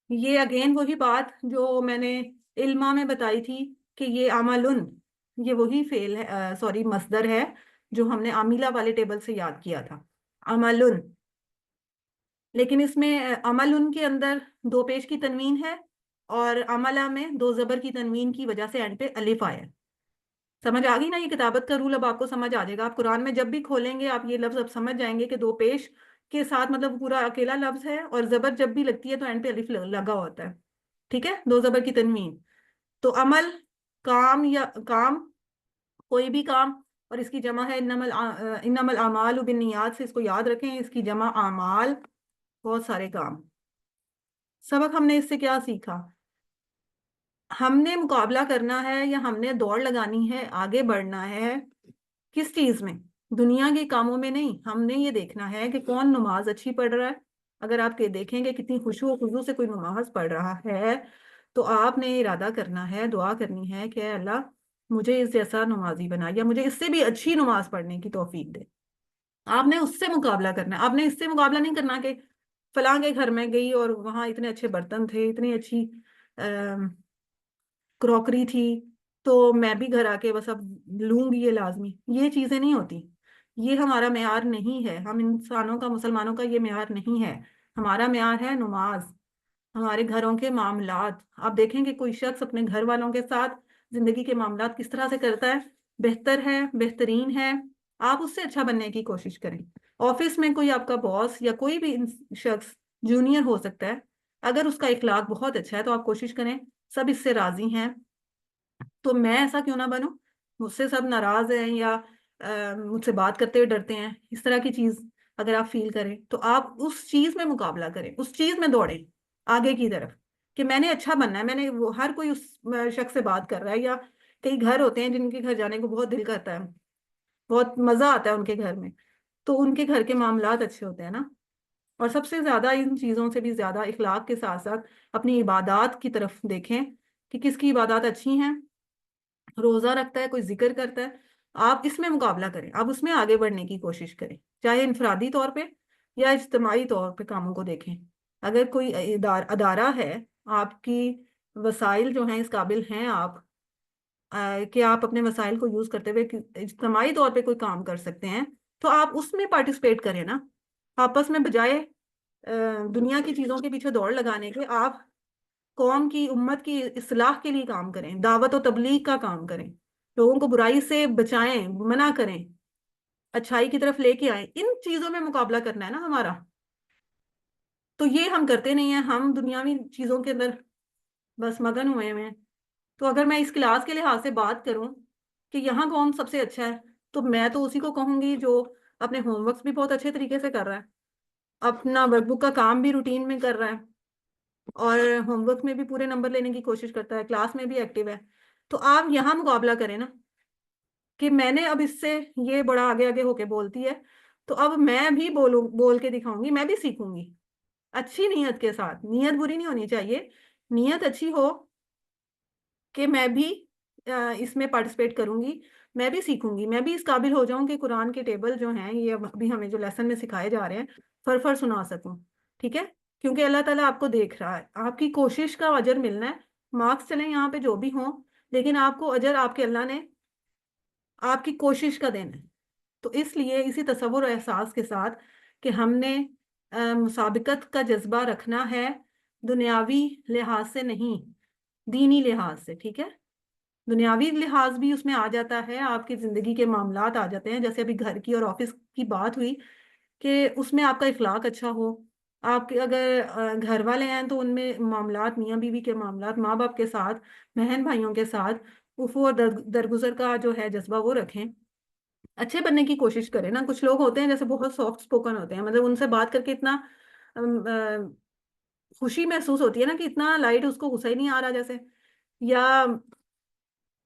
یہ اگین وہی بات جو میں نے علما میں بتائی تھی کہ یہ عملن، یہ وہی فعل ہے، سوری مصدر ہے جو ہم نے عاملہ والے ٹیبل سے یاد کیا تھا، عملن. لیکن اس میں عملن کے اندر دو پیش کی تنوین ہے، اور عملہ میں دو زبر کی تنوین کی وجہ سے اینڈ پہ الف آیا. سمجھ آ گئی نا؟ یہ کتابت کا رول اب آپ کو سمجھ آ جائے گا. آپ قرآن میں جب بھی کھولیں گے آپ یہ لفظ اب سمجھ جائیں گے کہ دو پیش کے ساتھ مطلب پورا اکیلا لفظ ہے، اور زبر جب بھی لگتی ہے تو اینڈ پہ الف لگا ہوتا ہے. ٹھیک ہے، دو زبر کی تنوین. تو عمل کام، یا کام کوئی بھی کام، اور اس کی جمع ہے انما الاعمال بالنیات سے، اس کو یاد رکھیں، اس کی جمع اعمال، بہت سارے کام. سبق ہم نے اس سے کیا سیکھا؟ ہم نے مقابلہ کرنا ہے یا ہم نے دوڑ لگانی ہے، آگے بڑھنا ہے کس چیز میں؟ دنیا کے کاموں میں نہیں. ہم نے یہ دیکھنا ہے کہ کون نماز اچھی پڑھ رہا ہے. اگر آپ دیکھیں گے کتنی خشوع و خضوع سے کوئی نماز پڑھ رہا ہے تو آپ نے ارادہ کرنا ہے، دعا کرنی ہے کہ اے اللہ مجھے اس جیسا نمازی بنا، یا مجھے اس سے بھی اچھی نماز پڑھنے کی توفیق دے. آپ نے اس سے مقابلہ کرنا ہے. آپ نے اس سے مقابلہ نہیں کرنا کہ فلاں کے گھر میں گئی اور وہاں اتنے اچھے برتن تھے، اتنی اچھی کروکری تھی تو میں بھی گھر آ کے بس اب لوں گی یہ لازمی. یہ چیزیں نہیں ہوتی، یہ ہمارا معیار نہیں ہے. ہم انسانوں کا، مسلمانوں کا یہ معیار نہیں ہے. ہمارا معیار ہے نماز، ہمارے گھروں کے معاملات. آپ دیکھیں کہ کوئی شخص اپنے گھر والوں کے ساتھ زندگی کے معاملات کس طرح سے کرتا ہے، بہتر ہے، بہترین ہے. آپ اس سے اچھا بننے کی کوشش کریں. آفس میں کوئی آپ کا باس یا کوئی بھی شخص جونیئر ہو سکتا ہے، اگر اس کا اخلاق بہت اچھا ہے تو آپ کوشش کریں سب اس سے راضی ہیں تو میں ایسا کیوں نہ بنوں، مجھ سے سب ناراض ہیں یا مجھ سے بات کرتے ہوئے ڈرتے ہیں، اس طرح کی چیز اگر آپ فیل کریں تو آپ اس چیز میں مقابلہ کریں، اس چیز میں دوڑیں آگے کی طرف کہ میں نے اچھا بننا ہے. میں نے وہ ہر کوئی اس شخص سے بات کر رہا ہے, یا کئی گھر ہوتے ہیں جن کے گھر جانے کو بہت دل کرتا ہے, بہت مزہ آتا ہے ان کے گھر میں, تو ان کے گھر کے معاملات اچھے ہوتے ہیں نا. اور سب سے زیادہ ان چیزوں سے بھی زیادہ اخلاق کے ساتھ ساتھ اپنی عبادات کی طرف دیکھیں کہ کس کی عبادات اچھی ہیں. روزہ رکھتا ہے, کوئی ذکر کرتا ہے, آپ اس میں مقابلہ کریں, آپ اس میں آگے بڑھنے کی کوشش کریں, چاہے انفرادی طور پہ یا اجتماعی طور پہ کاموں کو دیکھیں. اگر کوئی ادارہ ہے, آپ کی وسائل جو ہیں اس قابل ہیں آپ کہ آپ اپنے وسائل کو یوز کرتے ہوئے اجتماعی طور پہ کوئی کام کر سکتے ہیں, تو آپ اس میں پارٹیسپیٹ کریں نا. آپس میں بجائے دنیا کی چیزوں کے پیچھے دوڑ لگانے کے, آپ قوم کی, امت کی اصلاح کے لیے کام کریں, دعوت و تبلیغ کا کام کریں, لوگوں کو برائی سے بچائیں, منع کریں, اچھائی کی طرف لے کے آئیں. ان چیزوں میں مقابلہ کرنا ہے نا ہمارا. تو یہ ہم کرتے نہیں ہیں, ہم دنیاوی چیزوں کے اندر بس مگن ہوئے ہیں. تو اگر میں اس کلاس کے لحاظ سے بات کروں کہ یہاں کون سب سے اچھا ہے, تو میں تو اسی کو کہوں گی جو اپنے ہوم ورکس بھی بہت اچھے طریقے سے کر رہا ہے, اپنا ورک بک کا کام بھی روٹین میں کر رہا ہے, اور ہوم ورک میں بھی پورے نمبر لینے کی کوشش کرتا ہے, کلاس میں بھی ایکٹیو ہے. تو آپ یہاں مقابلہ کریں نا کہ میں نے اب اس سے, یہ بڑا آگے آگے ہو کے بولتی ہے, تو اب میں بھی بول کے دکھاؤں گی, میں بھی سیکھوں گی اچھی نیت کے ساتھ. نیت بری نہیں ہونی چاہیے, نیت اچھی ہو کہ میں بھی اس میں پارٹیسپیٹ کروں گی, میں بھی سیکھوں گی, میں بھی اس قابل ہو جاؤں کہ قرآن کے ٹیبل جو ہیں یہ ابھی ہمیں جو لیسن میں سکھائے جا رہے ہیں فر سنا سکوں. ٹھیک ہے, کیونکہ اللہ تعالیٰ آپ کو دیکھ رہا ہے, آپ کی کوشش کا اجر ملنا ہے. مارکس چلیں یہاں پہ جو بھی ہوں, لیکن آپ کو اجر آپ کے اللہ نے آپ کی کوشش کا دینا ہے. تو اس لیے اسی تصور و احساس کے ساتھ کہ ہم نے مسابقت کا جذبہ رکھنا ہے, دنیاوی لحاظ سے نہیں, دینی لحاظ سے. ٹھیک ہے, دنیاوی لحاظ بھی اس میں آ جاتا ہے, آپ کی زندگی کے معاملات آ جاتے ہیں, جیسے ابھی گھر کی اور آفس کی بات ہوئی کہ اس میں آپ کا اخلاق اچھا ہو. آپ کے اگر گھر والے ہیں تو ان میں معاملات, میاں بیوی کے معاملات, ماں باپ کے ساتھ, بہن بھائیوں کے ساتھ عفو اور درگزر کا جو ہے جذبہ وہ رکھیں, اچھے بننے کی کوشش کریں نا. کچھ لوگ ہوتے ہیں جیسے بہت سافٹ اسپوکن ہوتے ہیں, مطلب ان سے بات کر کے اتنا خوشی محسوس ہوتی ہے نا کہ اتنا لائٹ اس کو غصہ ہی نہیں آ رہا جیسے, یا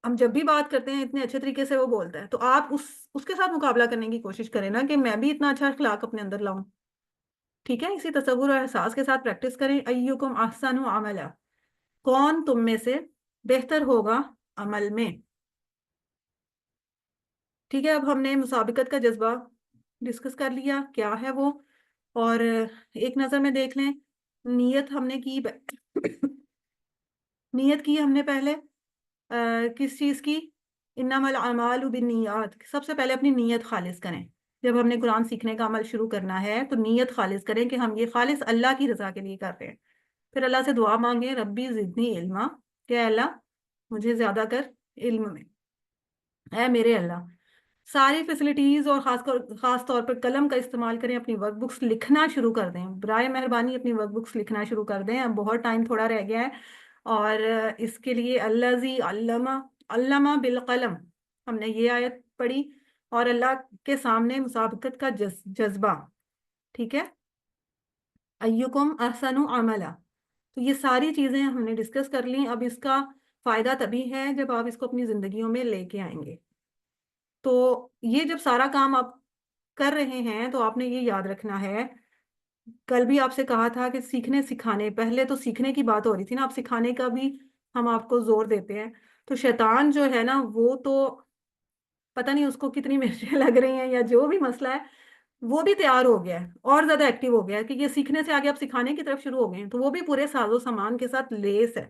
ہم جب بھی بات کرتے ہیں اتنے اچھے طریقے سے وہ بولتا ہے. تو آپ اس کے ساتھ مقابلہ کرنے کی کوشش کریں نا کہ میں بھی اتنا اچھا اخلاق اپنے اندر لاؤں. ٹھیک ہے, اسی تصور اور احساس کے ساتھ پریکٹس کریں. ایکم احسن عملا, کون تم میں سے بہتر ہوگا عمل میں. ٹھیک ہے, اب ہم نے مسابقت کا جذبہ ڈسکس کر لیا کیا ہے وہ, اور ایک نظر میں دیکھ لیں نیت ہم نے کی نیت کی ہم نے پہلے کس چیز کی, انما الاعمال بالنیات. سب سے پہلے اپنی نیت خالص کریں. جب ہم نے قرآن سیکھنے کا عمل شروع کرنا ہے تو نیت خالص کریں کہ ہم یہ خالص اللہ کی رضا کے لیے کر رہے ہیں. پھر اللہ سے دعا مانگیں, ربی زدنی علما, کہ اللہ مجھے زیادہ کر علم میں, اے میرے اللہ. ساری فیسلٹیز اور خاص طور پر قلم کا استعمال کریں, اپنی ورک بکس لکھنا شروع کر دیں, برائے مہربانی اپنی ورک بکس لکھنا شروع کر دیں. اب بہت ٹائم تھوڑا رہ گیا ہے, اور اس کے لیے الذی علم بالقلم, ہم نے یہ آیت پڑھی, اور اللہ کے سامنے مسابقت کا جذبہ. ٹھیک ہے, ایکم احسن عملا. تو یہ ساری چیزیں ہم نے ڈسکس کر لیں. اب اس کا فائدہ تبھی ہے جب آپ اس کو اپنی زندگیوں میں لے کے آئیں گے. تو یہ جب سارا کام آپ کر رہے ہیں تو آپ نے یہ یاد رکھنا ہے, کل بھی آپ سے کہا تھا کہ سیکھنے سکھانے, پہلے تو سیکھنے کی بات ہو رہی تھی نا, اب سکھانے کا بھی ہم آپ کو زور دیتے ہیں. تو شیطان جو ہے نا وہ تو پتہ نہیں اس کو کتنی مرچیں لگ رہی ہیں یا جو بھی مسئلہ ہے, وہ بھی تیار ہو گیا ہے اور زیادہ ایکٹیو ہو گیا ہے کہ یہ سیکھنے سے آگے آپ سکھانے کی طرف شروع ہو گئے ہیں. تو وہ بھی پورے ساز و سامان کے ساتھ لیس ہے.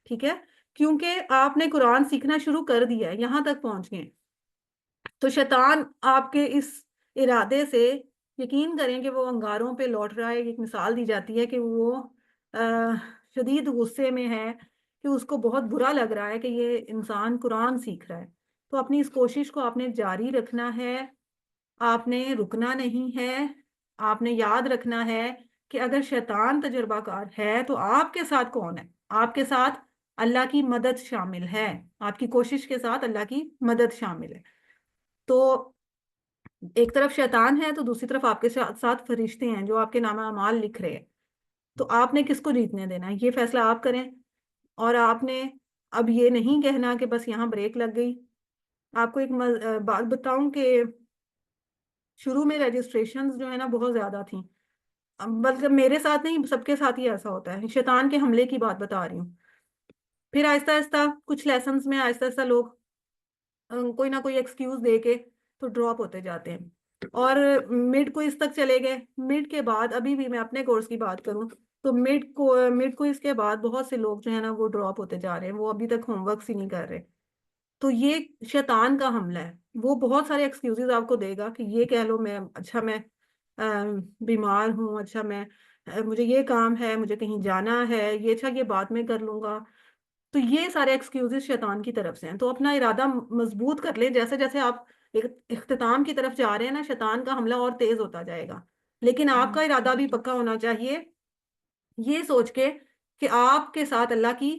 ٹھیک ہے, کیونکہ آپ نے قرآن سیکھنا شروع کر دیا ہے, یہاں تک پہنچ گئے. تو شیطان آپ کے اس ارادے سے, یقین کریں کہ وہ انگاروں پہ لوٹ رہا ہے. ایک مثال دی جاتی ہے کہ وہ شدید غصے میں ہے, کہ اس کو بہت برا لگ رہا ہے کہ یہ انسان قرآن سیکھ رہا ہے. تو اپنی اس کوشش کو آپ نے جاری رکھنا ہے, آپ نے رکنا نہیں ہے. آپ نے یاد رکھنا ہے کہ اگر شیطان تجربہ کار ہے تو آپ کے ساتھ کون ہے, آپ کے ساتھ اللہ کی مدد شامل ہے, آپ کی کوشش کے ساتھ اللہ کی مدد شامل ہے. تو ایک طرف شیطان ہے تو دوسری طرف آپ کے ساتھ فرشتے ہیں جو آپ کے نامہ اعمال لکھ رہے ہیں. تو آپ نے کس کو جیتنے دینا ہے، یہ فیصلہ آپ کریں. اور آپ نے اب یہ نہیں کہنا کہ بس یہاں بریک لگ گئی. آپ کو ایک بات بتاؤں کہ شروع میں رجسٹریشنز جو ہے نا بہت زیادہ تھیں. بلکہ میرے ساتھ نہیں، سب کے ساتھ ہی ایسا ہوتا ہے. شیطان کے حملے کی بات بتا رہی ہوں. پھر آہستہ آہستہ کچھ لیسنز میں آہستہ آہستہ لوگ کوئی نہ کوئی ایکسکیوز دے کے تو ڈراپ ہوتے جاتے ہیں، اور مڈ کوئز تک چلے گئے. مڈ کے بعد ابھی بھی میں اپنے کورس کی بات کروں تو مڈ کوئز کے بعد بہت سے لوگ جو ہے نا وہ ڈراپ ہوتے جا رہے ہیں، وہ ابھی تک ہوم ورکس ہی نہیں کر رہے. تو یہ شیطان کا حملہ ہے. وہ بہت سارے ایکسکیوزز آپ کو دے گا کہ یہ کہہ لو میں اچھا میں بیمار ہوں، اچھا میں مجھے یہ کام ہے، مجھے کہیں جانا ہے، یہ اچھا یہ بعد میں کر لوں گا. تو یہ سارے ایکسکیوزز شیطان کی طرف سے ہیں. تو اپنا ارادہ مضبوط کر لیں. جیسے جیسے آپ اختتام کی طرف جا رہے ہیں نا، شیطان کا حملہ اور تیز ہوتا جائے گا. لیکن آپ کا ارادہ بھی پکا ہونا چاہیے، یہ سوچ کے کہ آپ کے ساتھ اللہ کی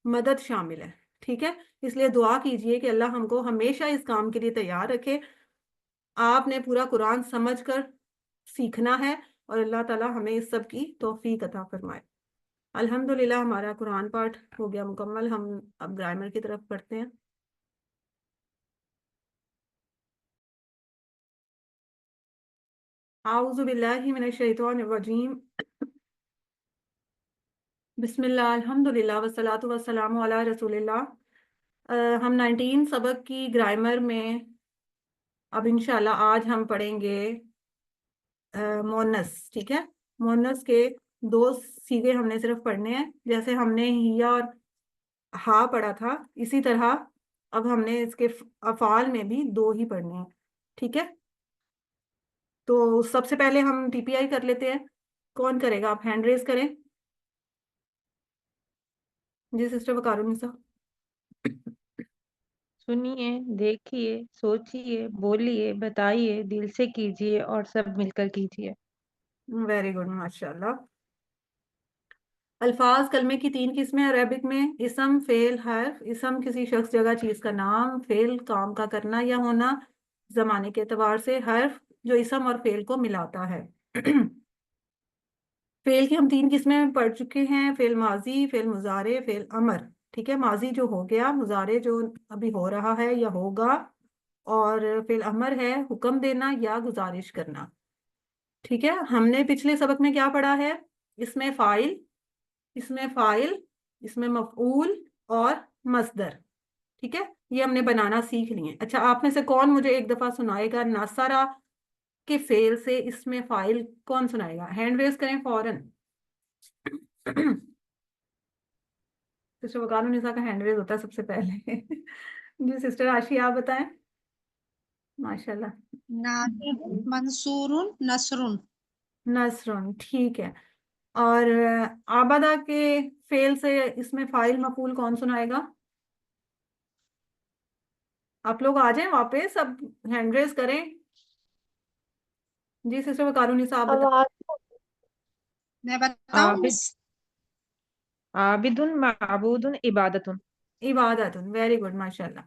مدد شامل ہے. ٹھیک ہے؟ اس لیے دعا کیجئے کہ اللہ ہم کو ہمیشہ اس کام کے لیے تیار رکھے. آپ نے پورا قرآن سمجھ کر سیکھنا ہے، اور اللہ تعالی ہمیں اس سب کی توفیق عطا فرمائے. الحمدللہ ہمارا قرآن پاٹھ ہو گیا مکمل. ہم اب گرامر کی طرف پڑھتے ہیں. اعوذ باللہ من الشیطان الرجیم. بسم اللہ الحمدللہ والصلاۃ والسلام علی رسول اللہ. ہم 19 سبق کی گرامر میں اب انشاءاللہ آج ہم پڑھیں گے مونس. ٹھیک ہے؟ مونس کے 2 سیغے ہم نے صرف پڑھنے ہیں. جیسے ہم نے ہیا اور ہا پڑھا تھا، اسی طرح اب ہم نے اس کے افعال میں بھی 2 ہی پڑھنے ہیں. ٹھیک ہے؟ تو سب سے پہلے ہم ٹی پی آئی کر لیتے ہیں. کون کرے گا؟ آپ ہینڈ ریز کریں. جی سسٹر وقار النساء. سنیے، دیکھیے، سوچیے، بولیے، بتائیے، دل سے کیجیے اور سب مل کر کیجیے. ویری گڈ، ماشاء اللہ. الفاظ کلمے کی 3 قسمیں عربک میں: اسم، فعل، حرف. اسم کسی شخص، جگہ، چیز کا نام. فعل کام کا کرنا یا ہونا زمانے کے اعتبار سے. حرف جو اسم اور فعل کو ملاتا ہے. فعل کی ہم 3 قسمیں پڑھ چکے ہیں: فعل ماضی، فعل مضارع، فعل امر. ٹھیک ہے؟ ماضی جو ہو گیا، مضارع جو ابھی ہو رہا ہے یا ہوگا، اور فعل امر ہے حکم دینا یا گزارش کرنا. ٹھیک ہے؟ ہم نے پچھلے سبق میں کیا پڑھا ہے؟ اس میں فاعل، اس میں فاعل، اس میں مفعول اور مصدر. ٹھیک ہے؟ یہ ہم نے بنانا سیکھ لیے. اچھا، آپ میں سے کون مجھے ایک دفعہ سنائے گا ناصرہ کے فعل سے اس میں فاعل کون سنائے گا؟ ہینڈ ریز کریں فوراً. سسٹر وقار النساء کا ہینڈ ریز ہوتا ہے سب سے پہلے. جی سسٹر عاشی آپ بتائیں. ماشاءاللہ. ناصر، منصور، نصر. نصرن. ٹھیک ہے. اور آبادہ کے فعل سے اس میں فاعل مفعول کون سنائے گا؟ آپ لوگ آ جائیں واپس، اب ہینڈ ریز کریں. جی سسٹر وقار النساء آپ بتائیں. میں بتاؤں عابد، مس؟ عابد، معبود، عبادت. عبادت. ویری گڈ، ماشاء اللہ.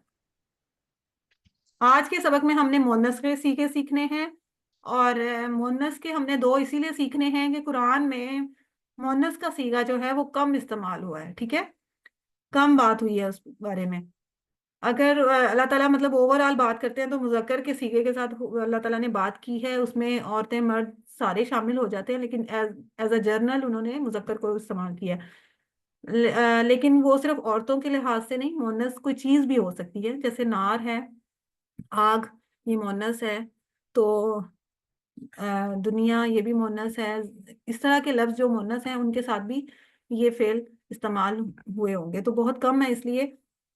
آج کے سبق میں ہم نے مونس کے سیکھے سیکھنے ہیں، اور مونس کے ہم نے 2 اسی لیے سیکھنے ہیں کہ قرآن میں مونس کا صیغہ جو ہے وہ کم استعمال ہوا ہے. ٹھیک ہے؟ کم بات ہوئی ہے اس بارے میں. اگر اللہ تعالیٰ مطلب اوور آل بات کرتے ہیں تو مذکر کے صیغے کے ساتھ اللہ تعالیٰ نے بات کی ہے، اس میں عورتیں مرد سارے شامل ہو جاتے ہیں، لیکن ایز اے جرنل انہوں نے مذکر کو استعمال کیا. لیکن وہ صرف عورتوں کے لحاظ سے نہیں، مونس کوئی چیز بھی ہو سکتی ہے. جیسے نار ہے، آگ، یہ مونس ہے. تو دنیا، یہ بھی مونس ہے. اس طرح کے لفظ جو مونس ہیں ان کے ساتھ بھی یہ فعل استعمال ہوئے ہوں گے. تو بہت کم ہے، اس لیے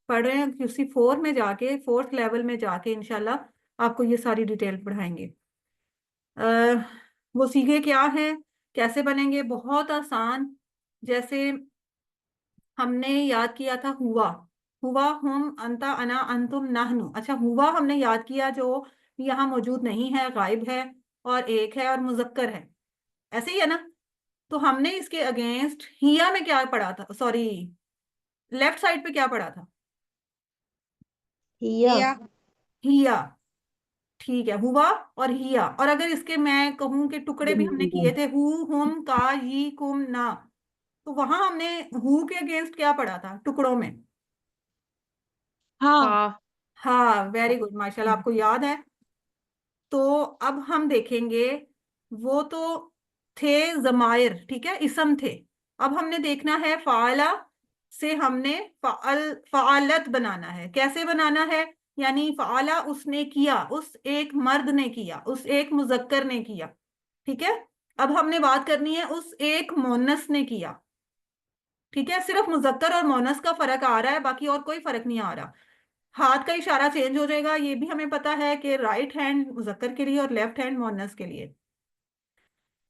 پڑھ رہے ہیں. QC 4 میں جا کے، 4th لیول میں جا کے انشاءاللہ آپ کو یہ ساری ڈیٹیل پڑھائیں گے. وہ صیغے کیا ہیں، کیسے بنیں گے؟ بہت آسان. جیسے ہم نے یاد کیا تھا ہوا، ہوا، ہم، انتا، انا، انتم، نحنو. اچھا، ہوا ہم نے یاد کیا جو یہاں موجود نہیں ہے، غائب ہے، اور ایک ہے اور مذکر ہے. ایسے ہی ہے نا؟ تو ہم نے اس کے اگینسٹ ہیا میں کیا پڑھا تھا؟ سوری، لیفٹ سائڈ پہ کیا پڑھا تھا؟ یا ہیا. ٹھیک ہے، ہوا اور ہیا. اور اگر اس کے میں کہوں کہ ٹکڑے بھی ہم نے کیے تھے، ہو، ہم، کا، ہی، کم، نا، تو وہاں ہم نے ہو کے اگینسٹ کیا پڑھا تھا ٹکڑوں میں؟ ہاں ہاں ہاں، ویری گڈ، ماشاءاللہ آپ کو یاد ہے. تو اب ہم دیکھیں گے، وہ تو تھے ضمائر، ٹھیک ہے، اسم تھے. اب ہم نے دیکھنا ہے فعلا سے ہم نے فعالت بنانا ہے. کیسے بنانا ہے؟ یعنی فعلا اس نے کیا، اس ایک مرد نے کیا، اس ایک مذکر نے کیا. ٹھیک ہے، اب ہم نے بات کرنی ہے اس ایک مونس نے کیا. ٹھیک ہے، صرف مذکر اور مونس کا فرق آ رہا ہے، باقی اور کوئی فرق نہیں آ رہا. ہاتھ کا اشارہ چینج ہو جائے گا، یہ بھی ہمیں پتا ہے کہ رائٹ ہینڈ مذکر کے لیے اور لیفٹ ہینڈ مونس کے لیے.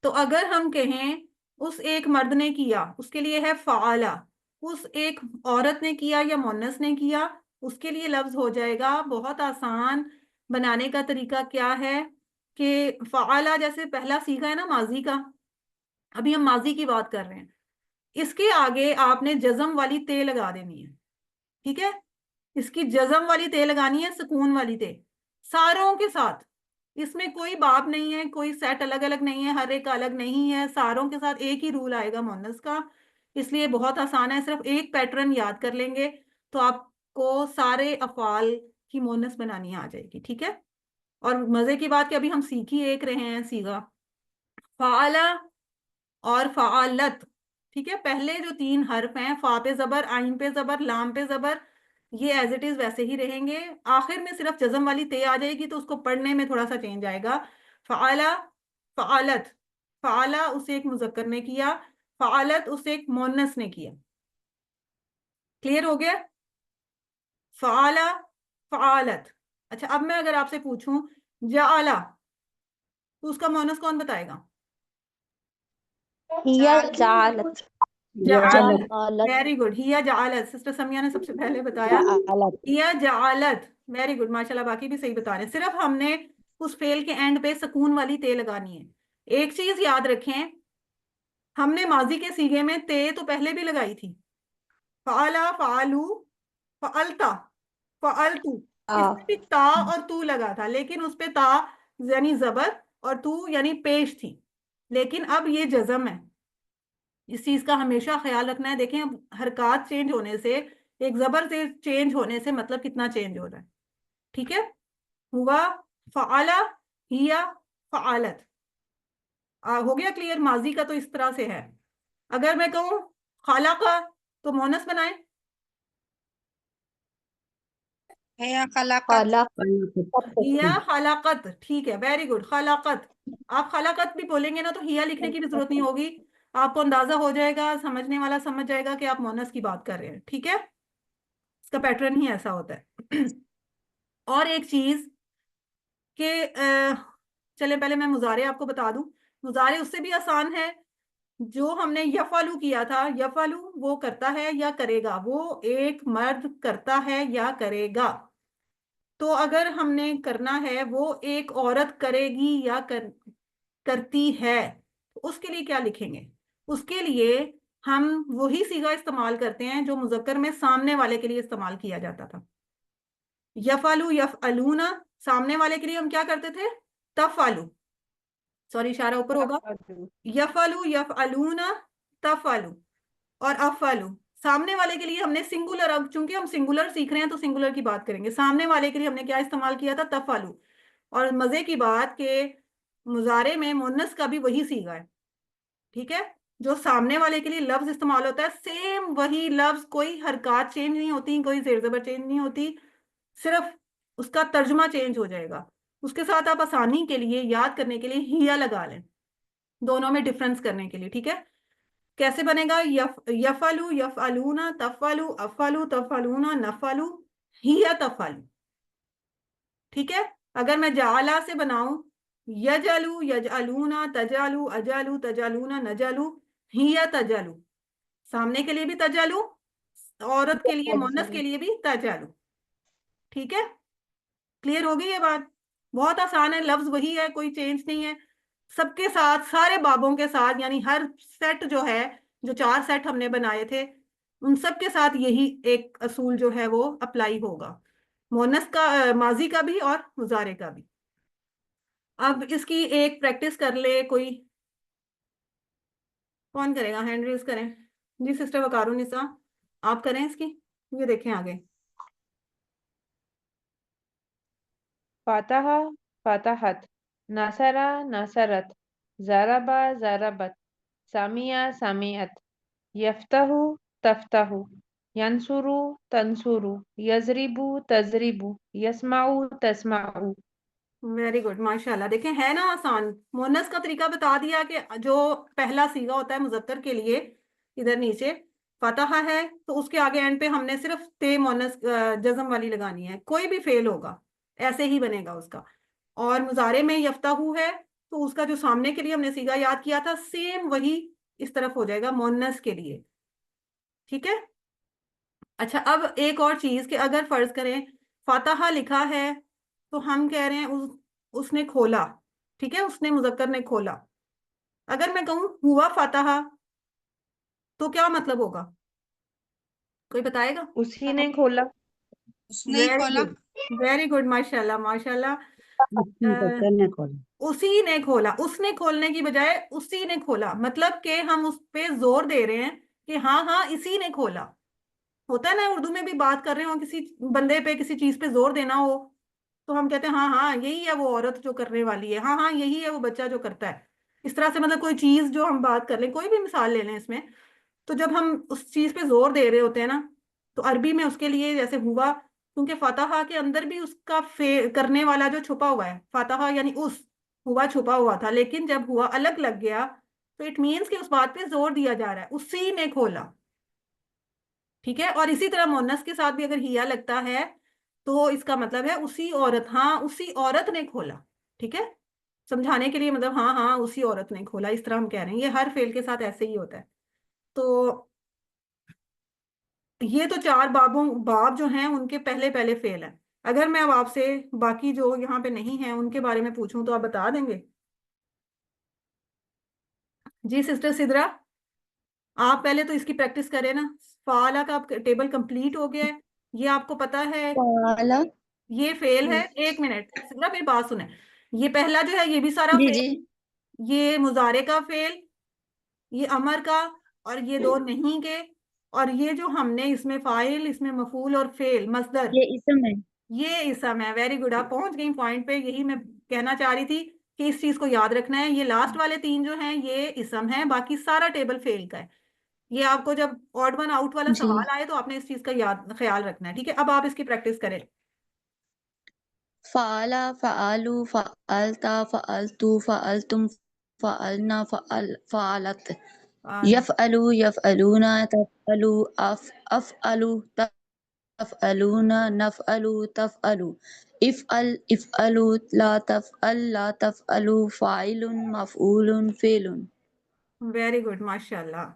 تو اگر ہم کہیں اس ایک مرد نے کیا، اس کے لیے ہے فعلا. اس ایک عورت نے کیا یا مونس نے کیا، اس کے لیے لفظ ہو جائے گا. بہت آسان بنانے کا طریقہ کیا ہے کہ فعلا جیسے پہلا سیکھا ہے نا ماضی کا، ابھی ہم ماضی کی بات کر رہے ہیں، اس کے آگے آپ نے جزم والی تے لگا دینی ہے. ٹھیک ہے، اس کی جزم والی تے لگانی ہے، سکون والی تے، ساروں کے ساتھ. اس میں کوئی باب نہیں ہے، کوئی سیٹ الگ الگ نہیں ہے، ہر ایک الگ نہیں ہے، ساروں کے ساتھ ایک ہی رول آئے گا مونس کا. اس لیے بہت آسان ہے، صرف ایک پیٹرن یاد کر لیں گے تو آپ کو سارے افعال کی مونس بنانی آ جائے گی. ٹھیک ہے، اور مزے کی بات کہ ابھی ہم سیکھ ہی ایک رہے ہیں سیگا، فعلا اور فعالت. ٹھیک ہے، پہلے جو تین حرف ہیں، فا پہ زبر، عین پہ زبر، لام پہ زبر، یہ ایز اٹ از ویسے ہی رہیں گے. آخر میں صرف جزم والی تے آ جائے گی تو اس کو پڑھنے میں تھوڑا سا چینج آئے گا. فعلا، فعالت. فعلا اسے ایک مذکر نے کیا، فعالت اسے ایک مونس نے کیا. کلیئر ہو گیا؟ فعلا، فعالت. اچھا، اب میں اگر آپ سے پوچھوں جعلا، تو اس کا مونس کون بتائے گا؟ ہیا جعلت. جعلت، جعلت. Very good. ہیا جعلت، سسٹر سمیہ نے سب سے پہلے بتایا. جعلت. ہیا جعلت، ویری گڈ، ماشاءاللہ. باقی بھی صحیح بتا رہے ہیں، صرف ہم نے اس فعل کے اینڈ پہ سکون والی تے لگانی ہے. ایک چیز یاد رکھیں، ہم نے ماضی کے سیغے میں تے تو پہلے بھی لگائی تھی، فعلا، فعلو، فعلتا، فعلتو. اس میں بھی تا اور تو لگا تھا، لیکن اس پہ تا یعنی زبر اور تو یعنی پیش تھی. لیکن اب یہ جزم ہے، اس چیز کا ہمیشہ خیال رکھنا ہے. دیکھیں اب حرکات چینج ہونے سے، ایک زبر سے چینج ہونے سے مطلب کتنا چینج ہو رہا ہے. ٹھیک ہے، ہوا، فعلا، ہیا، فعالت. ہو گیا کلیئر؟ ماضی کا تو اس طرح سے ہے. اگر میں کہوں خالقہ تو مونس بنائیں. هي خلقت خلق. ہیا خلاقت، ٹھیک ہے، ویری گڈ. خلاقت، آپ خلاقت بھی بولیں گے نا تو ہیا لکھنے کی بھی ضرورت نہیں ہوگی، آپ کو اندازہ ہو جائے گا، سمجھنے والا سمجھ جائے گا کہ آپ مونس کی بات کر رہے ہیں. ٹھیک ہے، اس کا پیٹرن ہی ایسا ہوتا ہے. اور ایک چیز کہ چلے پہلے میں مضارع آپ کو بتا دوں. مضارع اس سے بھی آسان ہے. جو ہم نے یفعلو کیا تھا، یفعلو وہ کرتا ہے یا کرے گا، وہ ایک مرد کرتا ہے یا کرے گا. تو اگر ہم نے کرنا ہے وہ ایک عورت کرے گی یا کرتی ہے، اس کے لیے کیا لکھیں گے؟ اس کے لیے ہم وہی صیغہ استعمال کرتے ہیں جو مذکر میں سامنے والے کے لیے استعمال کیا جاتا تھا. یفعلو، یفعلون، سامنے والے کے لیے ہم کیا کرتے تھے؟ تفعلو. سوری، اشارہ اوپر ہوگا. یفعلو، یفعلون، تفعلو اور افعلو. سامنے والے کے لیے ہم نے سنگولر، اب چونکہ ہم سنگولر سیکھ رہے ہیں تو سنگولر کی بات کریں گے. سامنے والے کے لیے ہم نے کیا استعمال کیا تھا؟ تفعلو. اور مزے کی بات کہ مضارع میں مونس کا بھی وہی صیغہ ہے. ٹھیک ہے، جو سامنے والے کے لیے لفظ استعمال ہوتا ہے سیم وہی لفظ، کوئی حرکات چینج نہیں ہوتی، کوئی زیر زبر چینج نہیں ہوتی، صرف اس کا ترجمہ چینج ہو جائے گا. اس کے ساتھ آپ آسانی کے لیے یاد کرنے کے لیے ہیا لگا لیں، دونوں میں ڈفرنس کرنے کے لیے. ٹھیک ہے، کیسے بنے گا؟ یفعلو، یفعلون، تفعلو، افعلو، تفعلون، نفعلو، ہیا تفعلو. ٹھیک ہے، اگر میں جعلا سے بناؤں، یجعلو، یجعلون، تجعلو، اجعلو، تجعلون، نجعلو، ہیا تجعلو. سامنے کے لیے بھی تجعلو، عورت کے لیے، مونس کے لیے بھی تجعلو. ٹھیک ہے، کلیئر ہو گئی یہ بات؟ بہت آسان ہے، لفظ وہی ہے، کوئی چینج نہیں ہے. سب کے ساتھ، سارے بابوں کے ساتھ، یعنی ہر سیٹ جو ہے، جو 4 سیٹ ہم نے بنائے تھے ان سب کے ساتھ یہی ایک اصول جو ہے وہ اپلائی ہوگا، مونس کا، ماضی کا بھی اور مضارع کا بھی. اب اس کی ایک پریکٹس کر لے کوئی، کون کرے گا؟ ہینڈ ریز کریں جی، سسٹر وقار النساء آپ کریں اس کی، یہ دیکھیں آگے. فتح فتحت، نصر نصرت، ضرب ضربت، سمع سمعت، یفتح تفتح، ینصر تنصر، یضرب تضرب، یسمع تسمع. ویری گڈ، ماشاء اللہ. دیکھیں ہے نا آسان. مونس کا طریقہ بتا دیا کہ جو پہلا صیغہ ہوتا ہے مذکر کے لیے ادھر نیچے فتح ہے تو اس کے آگے اینڈ پہ ہم نے صرف تے مونس جزم والی لگانی ہے، کوئی بھی فعل ہوگا ایسے ہی بنے گا اس کا. اور مضارع میں یفتح ہے تو اس کا جو سامنے کے لیے ہم نے صیغہ یاد کیا تھا سیم وہی اس طرف ہو جائے گا مونس کے لیے. ٹھیک ہے. اچھا اب ایک اور چیز کہ اگر فرض کریں فاتحہ لکھا ہے تو ہم کہہ رہے ہیں اس نے کھولا. ٹھیک ہے، اس نے مذکر نے کھولا. اگر میں کہوں ہوا فاتحہ تو کیا مطلب ہوگا؟ کوئی بتائے گا؟ اسی نے کھولا. اس نے ہی ویری کھولا. گڈ، ویری گڈ، ماشاء اللہ ماشاء اللہ. بچے نے کھولا. اسی نے کھولا، اس نے کھولنے کی بجائے اسی نے کھولا، مطلب کہ ہم اس پہ زور دے رہے ہیں کہ ہاں ہاں اسی نے کھولا. ہوتا ہے نا اردو میں بھی بات کر رہے ہوں کسی بندے پہ کسی چیز پہ زور دینا ہو تو ہم کہتے ہیں ہاں ہاں یہی ہے وہ عورت جو کرنے والی ہے، ہاں ہاں یہی ہے وہ بچہ جو کرتا ہے. اس طرح سے مطلب کوئی چیز جو ہم بات کر لیں، کوئی بھی مثال لے لیں اس میں، تو جب ہم اس چیز پہ زور دے رہے ہوتے ہیں نا تو عربی میں اس کے لیے جیسے ہوا، کیونکہ فاتحہ کے اندر بھی اس کا کرنے والا جو چھپا ہوا ہے، فاتحہ یعنی اس ہوا چھپا ہوا تھا، لیکن جب ہوا الگ لگ گیا تو اٹ مینس کہ اس بات پہ زور دیا جا رہا ہے اسی نے کھولا. ٹھیک ہے. اور اسی طرح مونس کے ساتھ بھی اگر ہیا لگتا ہے تو اس کا مطلب ہے اسی عورت، ہاں اسی عورت نے کھولا. ٹھیک ہے، سمجھانے کے لیے مطلب ہاں ہاں اسی عورت نے کھولا، اس طرح ہم کہہ رہے ہیں. یہ ہر فعل کے ساتھ ایسے ہی ہوتا ہے. تو یہ تو چار باب جو ہیں ان کے پہلے پہلے فعل ہیں. اگر میں اب آپ سے باقی جو یہاں پہ نہیں ہیں ان کے بارے میں پوچھوں تو آپ بتا دیں گے؟ جی سسٹر سدرا آپ پہلے تو اس کی پریکٹس کریں نا. فعالہ کا ٹیبل کمپلیٹ ہو گیا ہے، یہ آپ کو پتا ہے فعالہ. یہ فعل ہے. ایک منٹ سدرا میری بات سنیں. یہ پہلا جو ہے یہ بھی سارا جی فعل، جی. یہ مضارع کا فعل، یہ امر کا، اور یہ دو نہیں کے، اور یہ جو ہم نے اس میں فاعل، اس میں مفعول اور فعل مصدر، یہ اسم ہے. یہ اسم ہے. ویری گڈ، آپ پہنچ گئی پوائنٹ پہ. یہی میں کہنا چاہ رہی تھی کہ اس چیز کو یاد رکھنا ہے. یہ لاسٹ والے تین جو ہیں یہ اسم ہیں، باقی سارا ٹیبل فعل کا ہے. یہ آپ کو جب آڈ ون آؤٹ والا جی. سوال آئے تو آپ نے اس چیز کا خیال رکھنا ہے. ٹھیک ہے، اب آپ اس کی پریکٹس کریں. فعالہ، فعالو، فعلتا، فعلتو، فعلتم، فعلنا، فعلت، یفعلو، یفعلون، تفعلو، افعلو، تفعلون، نفعلو، تفعلو، افعل، افعلو، لا تفعل، لا تفعلو، فاعل، مفعول، فعل. ویری گڈ، ماشاء اللہ.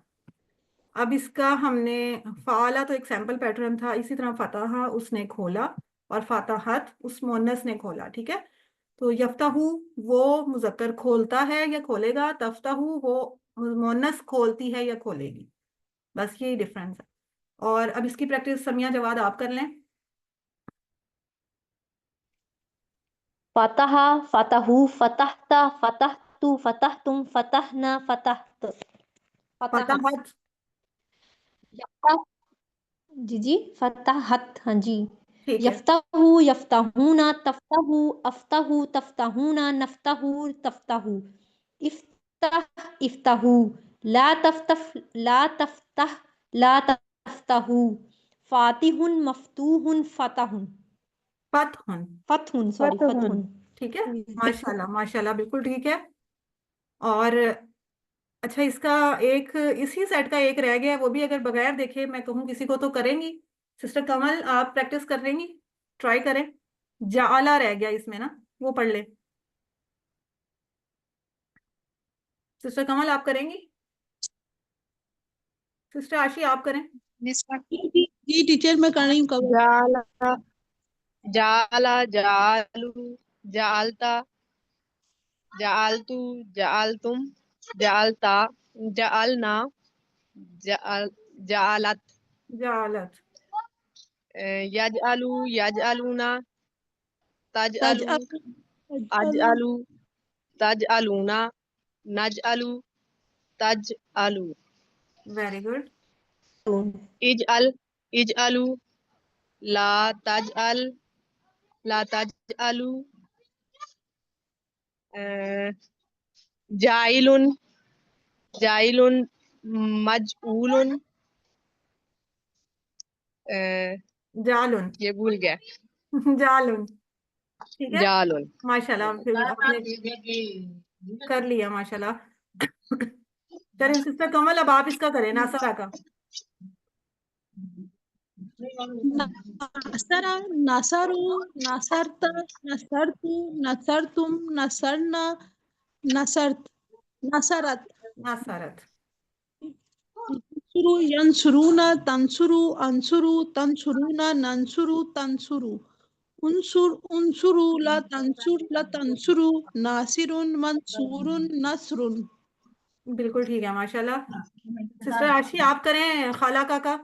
اب اس کا ہم نے فعالہ تو ایک سیمپل پیٹرن تھا، اسی طرح فتح اس نے کھولا، اور فاتحت اس مونس نے کھولا. ٹھیک ہے. تو یفتح وہ مذکر کھولتا ہے یا کھولے گا، تفتح وہ مونس کھولتی ہے یا کھولے گی. بس یہی ڈفرنس ہے. اور اب اس کی پریکٹس سمیہ جواد آپ کر لیں. فتح فتحو فتحت فتحتو فتحتم فتحنا فتحت فتحت. فتحت. جی جی فتحت، ہاں جی. ٹھیک ہے. یفتحو یفتحون تفتحو افتحو تفتحون نفتحو تفتحو. افتح افتحو. لا تفتح لا تفتح لا تفتحو. فاتح مفتوح فتح. فتح. فتح، سوری فتح. ٹھیک ہے، ماشاء اللہ ماشاء اللہ، بالکل ٹھیک ہے. اور اچھا اس کا ایک اسی سیٹ کا ایک رہ گیا، وہ بھی اگر بغیر دیکھے میں کہوں کسی کو تو کریں گی. سسٹر کمل آپ پریکٹس کر رہیں گی؟ ٹرائی کریں. جعلا رہ گیا اس میں نا، وہ پڑھ لیں. سسٹر کمل آپ کریں گی؟ سسٹر آشی آپ کریں. جی ٹیچر میں کر رہی ہوں. کب جعل جعل جعلو جعلتا جعلتو جعلتم جعلتا جعلنا جعلت جعلت. یجعلو یجعلونا تجعلو تجعل اجعلو تجعلون نجعل تجعل ویری گڈ. اجعل اجعلوا لا تجعل لا تجعل جائل جائل مجعول جالن. یہ بھول گیا جالن. ٹھیک ہے جالن. ماشاء اللہ. پھر آپ نے کر لیا ماشاء اللہ. چلیں سسٹر کمل اب آپ اس کا کریں ناصرہ کا. نصر نصروا نصرت نصرت نصرتم نصرنا نصرت نصرت ناصرت. ينصروا ينصرون تنصروا انصروا تنصرون ننصروا تنصروا انصر انصروا لا تنصر لا تنصروا ناصر منصور نصر. بالکل ٹھیک ہے ماشاء اللہ. سسٹر عاشی آپ کریں خالہ کا.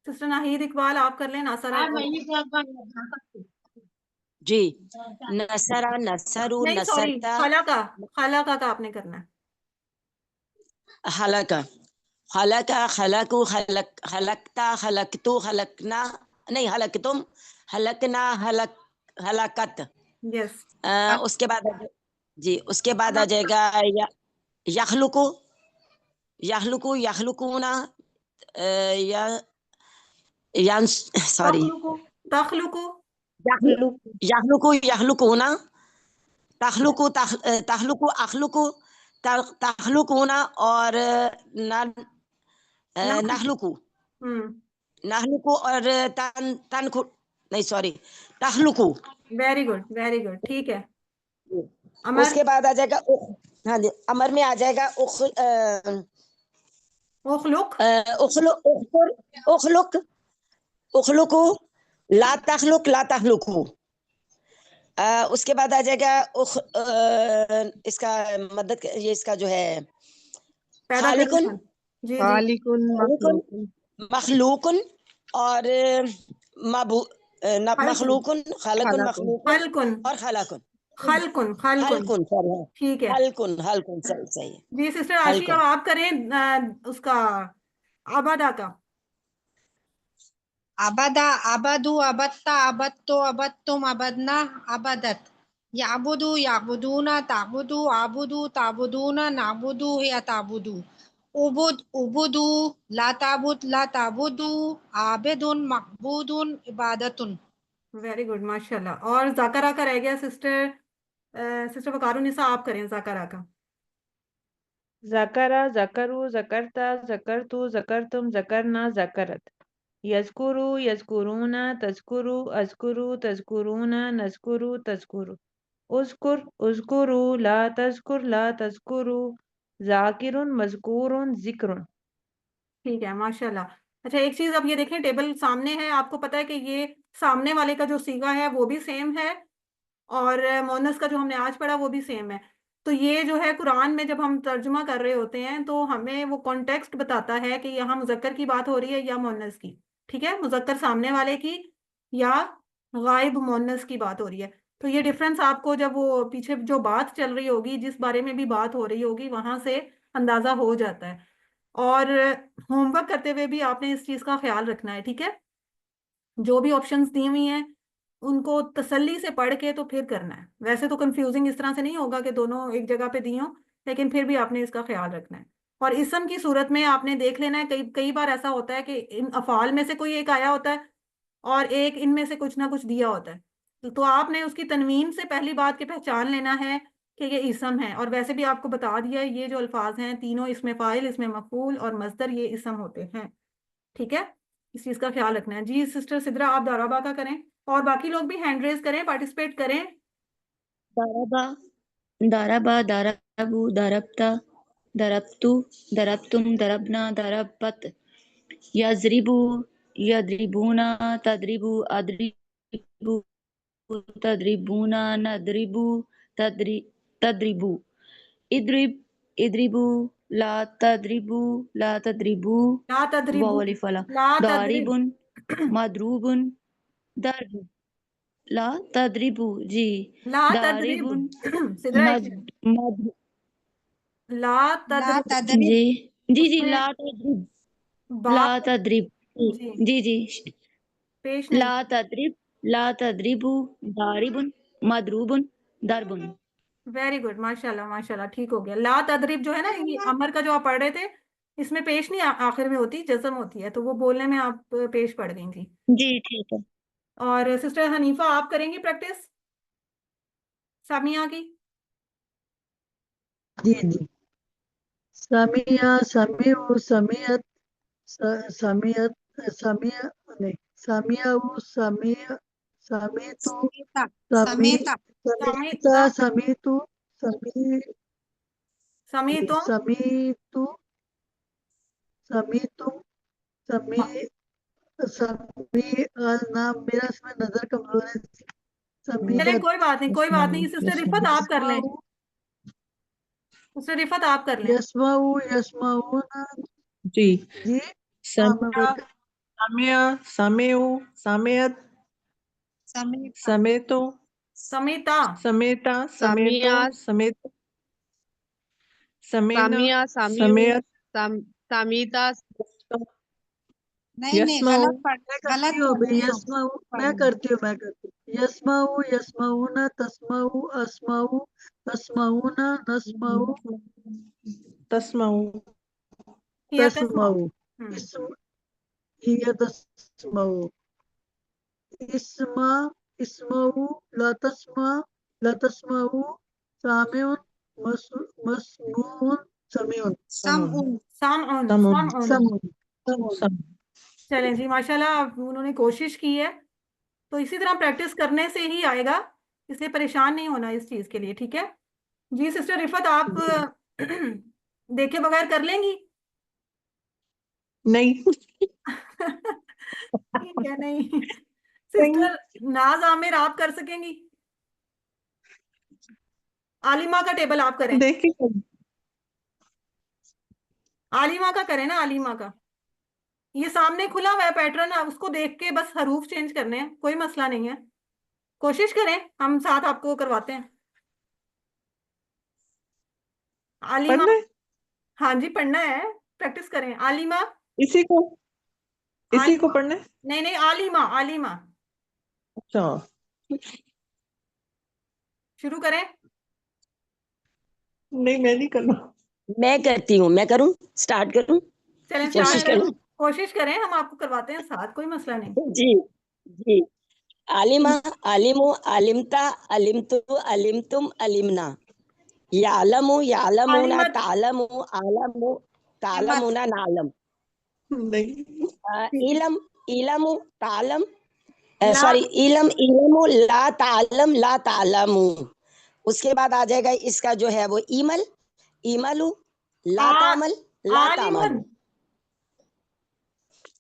سسٹر ناہید اقبال آپ کر لیں ناصرہ کا. جی نصرہ نصرو نہیں سوری نصرتا خالہ کا آپ نے کرنا ہے. خلقہ خلقہ خلقو خلق خلقتا خلقتو خلقنا نہیں خلقتم خلقنا خلقت. یس. اس کے بعد جی اس کے بعد آ جائے گا یخلقو یخلقو یخلقونا سوری تخلقو یخلقو یخلقونا تخلقو تخلقو اخلقو تخلقونا اور نخلقو نخلقو اور تنخو نہیں سوری تخلقو. Very good very good. ٹھیک ہے. اس کے بعد آ جائے گا ہاں جی امر میں آ جائے گا اخلق اخلق اخلقو لا تخلق لا تخلقو. اس کے بعد آ جائے گا اس کا مدد یہ اس کا جو ہے خالقن جی خالق مخلوق اور مخلوقن خالقن مخلوق خلقن اور خلاقن خلقن خلقن. خلقن ٹھیک ہے خلقن خلقن صحیح. جی سسٹر عاشی اب آپ کریں اس کا عبادہ کا. عبدا عبدو عبدتا عبدتو عبدتم عبدنا عبدت یعبدو یعبدون تعبدو عبدو تعبدون نعبدو یا تعبدو عبد عبدو لا تعبد لا تعبدو عابد معبود عبادت. ویری گڈ ماشاء اللہ. اور ذاکرہ کا رہ گیا سسٹر وقار النساء آپ کریں ذاکرہ کا. ذکرہ ذکرو ذکرتا ذکرتو ذکرتم ذکرنا ذکرت یذکرو یذکرون تذکرو اذکرو تذکرون نذکرو تذکرو اذکر اذکرو لا تذکر لا تذکرو ذاکر مذکور ذکر. ٹھیک ہے ماشاء اللہ. اچھا ایک چیز اب یہ دیکھیں ٹیبل سامنے ہے. آپ کو پتا ہے کہ یہ سامنے والے کا جو صیغہ ہے وہ بھی سیم ہے اور مؤنث کا جو ہم نے آج پڑھا وہ بھی سیم ہے. تو یہ جو ہے قرآن میں جب ہم ترجمہ کر رہے ہوتے ہیں تو ہمیں وہ کانٹیکسٹ بتاتا ہے کہ یہاں مذکر کی بات ہو رہی ہے یا مؤنث کی. ٹھیک ہے مذکر سامنے والے کی یا غائب مؤنث کی بات ہو رہی ہے. تو یہ ڈفرنس آپ کو جب وہ پیچھے جو بات چل رہی ہوگی جس بارے میں بھی بات ہو رہی ہوگی وہاں سے اندازہ ہو جاتا ہے. اور ہوم ورک کرتے ہوئے بھی آپ نے اس چیز کا خیال رکھنا ہے. ٹھیک ہے جو بھی آپشنز دی ہوئی ہیں ان کو تسلی سے پڑھ کے تو پھر کرنا ہے. ویسے تو کنفیوزنگ اس طرح سے نہیں ہوگا کہ دونوں ایک جگہ پہ دی ہوں لیکن پھر بھی آپ نے اس کا خیال رکھنا ہے. اور اسم کی صورت میں آپ نے دیکھ لینا ہے کئی بار ایسا ہوتا ہے کہ ان افعال میں سے کوئی ایک آیا ہوتا ہے اور ایک ان میں سے کچھ نہ کچھ دیا ہوتا ہے. تو آپ نے اس کی تنوین سے پہلی بات کے پہچان لینا ہے کہ یہ اسم ہے. اور ویسے بھی آپ کو بتا دیا ہے یہ جو الفاظ ہیں تینوں اسم فاعل اسم مفعول اور مصدر یہ اسم ہوتے ہیں. ٹھیک ہے اس چیز کا خیال رکھنا ہے. جی سسٹر سدرا آپ دارابا کا کریں اور باقی لوگ بھی ہینڈ ریز کریں پارٹیسپیٹ کریں. ضربا ضربا ضربو ضربتا ضربتو ضربتم ضربنا ضربت یضربو یضربونا تضربو اضربو تضربونا نضربو تضربو اضرب اضربو لا تضربو لا تضربو لا تدریبو واو الف لام لا ضارب تدریب مضروب ضرب لا تضربوا جی لا ضارب تدریب سدرا ایک مد منٹ مد لا لا تدرب تدرب جی جی اس جی میں لا تضرب با لا تضرب جی جی جی پیش نہیں لا تضرب لا تضربوا ضارب مضروب ضرب ویری گڈ ماشاء اللہ ٹھیک ہو گیا. لا تدریب جو ہے نا یہ امر کا جو آپ پڑھ رہے تھے اس میں پیش نہیں آخر میں ہوتی جزم ہوتی ہے تو وہ بولنے میں آپ پیش پڑھ گئی تھی. جی ٹھیک ہے اور سسٹر حنیفہ آپ کریں گی پریکٹس سامیہ کی؟ جی جی سمیع سمیع سمیعت سمیعت سمیع نہیں سمیع سمیع سمیعت سمیتا سمیع سمیتا سمیعتا سمیعت سمیع سمیتم سمیعت سمیعتم سمیع سمیع نام میرا اس میں نظر کمزور ہے چلیں سمیعت کوئی بات نہیں سسٹر رفت آپ کر لیں سسٹر رفت آپ کر لیں. یسمعون جی جی سمع سمع سمعو سمعت سمیتا سمیتو سمیتا سمیتا سمیتو سامیہ سمیت سمینا سامیہ سامیو سمیت سامیتا نہیں یسمعو غلط پڑھ میں غلط کرتی ہوں ابھی پڑھ رہے ہو یسمعو پڑھ میں رہے ہو. کرتی ہوں یسمعو یسمعون تسمعو اسمعو تسمعون نسمعو تسمعو یا تسمعو ہم. اسم ہی تسمعو اسمع اسمعو لا تسمعو سامع مسموع سمیع سمعون سامعون سمون سامعون. سمع چلیں جی ماشاءاللہ انہوں نے کوشش کی ہے تو اسی طرح پریکٹس کرنے سے ہی آئے گا اس لیے پریشان نہیں ہونا اس چیز کے لیے ٹھیک ہے. جی سسٹر رفت آپ دیکھے بغیر کر لیں گی؟ نہیں ٹھیک ہے نہیں. سسٹر ناز عامر آپ کر سکیں گی؟ عالمہ کا ٹیبل آپ کریں دیکھیے عالمہ کا کریں نا عالمہ کا یہ سامنے کھلا ہوا ہے پیٹرن اس کو دیکھ کے بس حروف چینج کرنے ہیں کوئی مسئلہ نہیں ہے کوشش کریں ہم ساتھ آپ کو کرواتے ہیں. عالمہ پڑھنا ہے ہاں جی پڑھنا ہے پریکٹس کریں. عالمہ اسی کو پڑھنا ہے نہیں عالمہ اچھا شروع کریں. نہیں میں نہیں کرنا میں کرتی ہوں میں کروں سٹارٹ کروں چلیں کوشش سٹارٹ کریں کروں کوشش کریں ہم آپ کو کرواتے ہیں ساتھ کوئی مسئلہ نہیں. جی جی عالمہ عالمو علمتا علمتو علمتم علمنا یعلمو یعلمون عالمت تعلمو عالمو تعلمون نعلم نہیں علم علم تعلم لا سوری علم علم لا تعلم لا تعلمو اس کے بعد آ جائے گا اس کا جو ہے وہ ایمل ایملو لا تعمل لا تعملو عالمن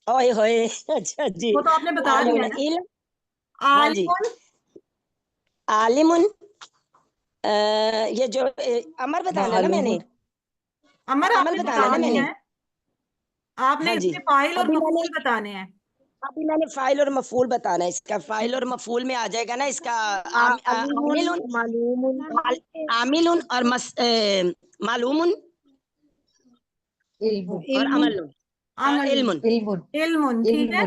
اوئے ہوئے اچھا جی وہ تو آپ نے بتا دیا عالمون نا علم ہاں جی عالمن عالمن یہ جو امر بتانا نا میں نے امر آپ عمل نے بتانا بتا نا میں دیا نے ہے آپ نے ہاں اس جی کے فاعل اور ابھی میں نے مفعول بتانے ہیں. فائل اور مفعول بتانا ہے اس کا فائل اور مفعول میں آ جائے گا نا اس کا عامل معلوم عامل اور معلوم اور عمل علم علم ٹھیک ہے.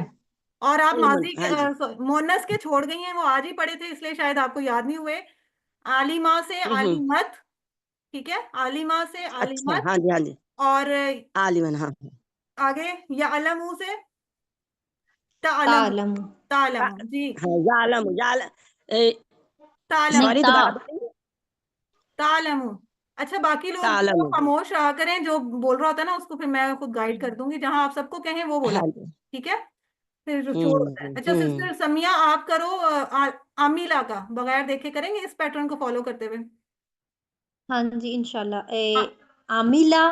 اور آپ علم ماضی ہاں جی مونس کے چھوڑ گئی ہیں وہ آج ہی پڑھے تھے اس لیے شاید آپ کو یاد نہیں ہوئے. عالمہ سے عالمت ٹھیک ہے عالمہ سے اچھا عالمت ہاں جی ہاں جی اور عالمن ہاں آگے یعلم سے تعلم تعلم تعلم جی یعلم تعلم سوری تا دوبارہ بتائیے تعلم. اچھا باقی لوگ تعلم خاموش رہا کریں جو بول رہا ہوتا ہے نا اس کو پھر میں خود گائیڈ کر دوں گی جہاں آپ سب کو کہیں وہ بولا ہاں جی ٹھیک ہے پھر شور ہوتا ہے. اچھا سسٹر سمیہ آپ کرو عاملہ کا بغیر دیکھے کریں گے اس پیٹرن کو فالو کرتے ہوئے. ہاں جی انشاءاللہ عاملہ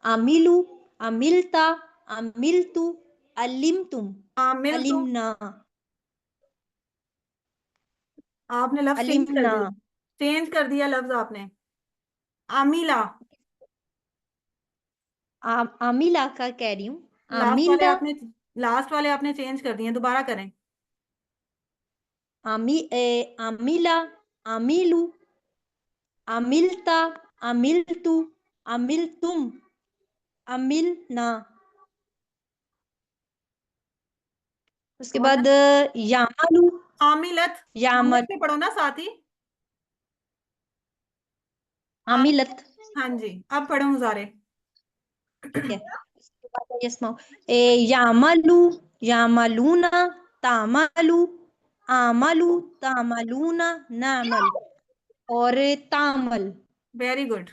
عاملو عملتا عملتو علمتم عامل تو علمنا آپ نے لفظ علمنا چینج کر دیا لفظ آپ نے. عاملہ عاملہ کا کہہ رہی ہوں لاسٹ والے عاملہ آپ نے چینج کر دیے دوبارہ کریں. عملا عملو عملتا عملتو عملتم عملنا. اس کے بعد یعملو عاملت یعمل سے پڑھو نا ساتھ ہی. عملت. ہاں جی اب پڑھو مضارع. ٹھیک ہے. اس کے بعد یسمعو یعملو یعملونا تعملو عملو تعملون نعمل اور تعمل. Very good.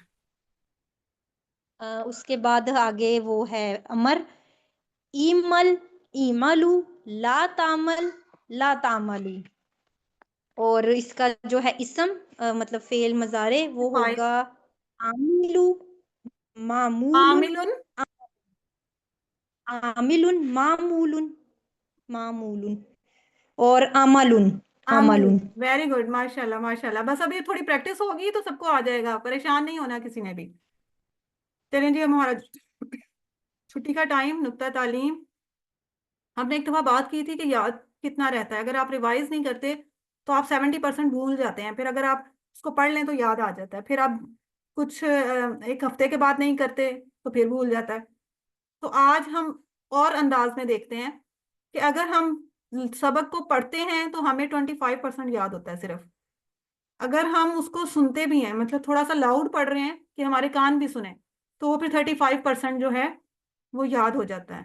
اس کے بعد آگے وہ ہے امر. ایمل ایملو لا تعمل لا تعملو. اور اس کا جو ہے اسم مطلب فعل مضارع وہ ہوگا عاملو معمول عامل عامل معمول معمول اور عمل عمل. ویری گڈ ماشاء اللہ ماشاء اللہ. بس ابھی تھوڑی پریکٹس ہوگی تو سب کو آ جائے گا, پریشان نہیں ہونا کسی نے بھی. چلیں جی ہمارا چھٹی کا ٹائم. نقطہ تعلیم ہم نے ایک دفعہ بات کی تھی کہ یاد کتنا رہتا ہے. اگر آپ ریوائز نہیں کرتے تو آپ 70% بھول جاتے ہیں. پھر اگر آپ اس کو پڑھ لیں تو یاد آ جاتا ہے. پھر آپ کچھ ایک ہفتے کے بعد نہیں کرتے تو پھر بھول جاتا ہے. تو آج ہم اور انداز میں دیکھتے ہیں کہ اگر ہم سبق کو پڑھتے ہیں تو ہمیں 25% یاد ہوتا ہے صرف. اگر ہم اس کو سنتے بھی ہیں, مطلب تھوڑا سا لاؤڈ پڑھ رہے ہیں کہ ہمارے کان بھی سنیں, تو وہ پھر 35% جو ہے وہ یاد ہو جاتا ہے.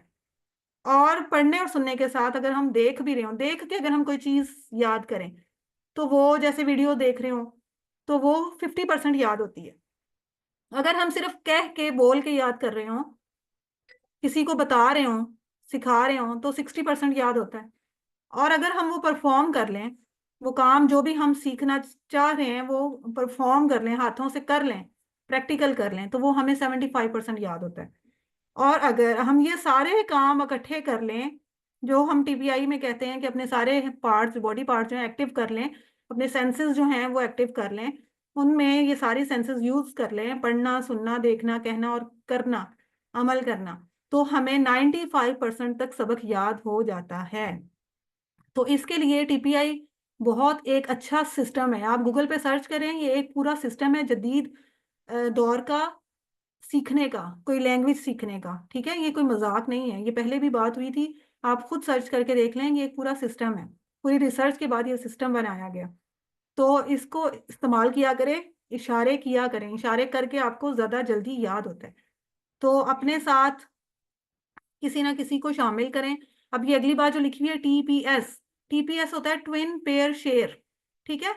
اور پڑھنے اور سننے کے ساتھ اگر ہم دیکھ بھی رہے ہوں, دیکھ کے اگر ہم کوئی چیز یاد کریں تو وہ جیسے ویڈیو دیکھ رہے ہوں تو وہ 50% یاد ہوتی ہے. اگر ہم صرف کہہ کے بول کے یاد کر رہے ہوں, کسی کو بتا رہے ہوں, سکھا رہے ہوں, تو 60% یاد ہوتا ہے. اور اگر ہم وہ پرفارم کر لیں, وہ کام جو بھی ہم سیکھنا چاہ رہے ہیں وہ پرفارم کر لیں, ہاتھوں سے کر لیں, پریکٹیکل کر لیں, تو وہ ہمیں 75% یاد ہوتا ہے. اور اگر ہم یہ سارے کام اکٹھے کر لیں, جو ہم ٹی پی آئی میں کہتے ہیں کہ اپنے سارے پارٹس باڈی پارٹس جو ہیں ایکٹیو کر لیں, اپنے سینسز جو ہیں وہ ایکٹیو کر لیں, ان میں یہ ساری سینسز یوز کر لیں, پڑھنا سننا دیکھنا کہنا اور کرنا عمل کرنا, تو ہمیں 95% تک سبق یاد ہو جاتا ہے. تو اس کے لیے ٹی پی آئی بہت ایک اچھا سسٹم ہے. آپ گوگل پہ سرچ کریں, یہ ایک پورا سسٹم ہے جدید دور کا سیکھنے کا, کوئی لینگویج سیکھنے کا. ٹھیک ہے, یہ کوئی مذاق نہیں ہے, یہ پہلے بھی بات ہوئی تھی, آپ خود سرچ کر کے دیکھ لیں. یہ ایک پورا سسٹم ہے, پوری ریسرچ کے بعد یہ سسٹم بنایا گیا. تو اس کو استعمال کیا کریں, اشارے کیا کریں, اشارے کر کے آپ کو زیادہ جلدی یاد ہوتا ہے. تو اپنے ساتھ کسی نہ کسی کو شامل کریں. اب یہ اگلی بات جو لکھی ہوئی ہے T P S, T P S ہوتا ہے ٹوین پیئر شیئر. ٹھیک ہے,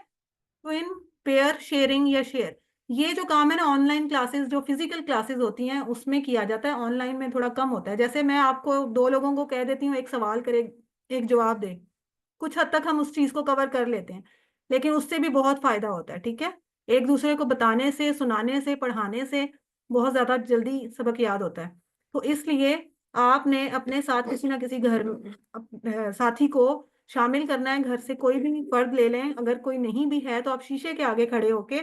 ٹوین پیئر شیئرنگ یا شیئر. یہ جو کام ہے نا آن لائن کلاسز, جو فزیکل کلاسز ہوتی ہیں اس میں کیا جاتا ہے, آن لائن میں تھوڑا کم ہوتا ہے. جیسے میں آپ کو 2 لوگوں کو کہہ دیتی ہوں ایک سوال کرے ایک جواب دے, کچھ حد تک ہم اس چیز کو کور کر لیتے ہیں, لیکن اس سے بھی بہت فائدہ ہوتا ہے. ٹھیک ہے, ایک دوسرے کو بتانے سے, سنانے سے, پڑھانے سے بہت زیادہ جلدی سبق یاد ہوتا ہے. تو اس لیے آپ نے اپنے ساتھ کسی نہ کسی گھر ساتھی کو شامل کرنا ہے. گھر سے کوئی بھی فرد لے لیں, اگر کوئی نہیں بھی ہے تو آپ شیشے کے آگے کھڑے ہو کے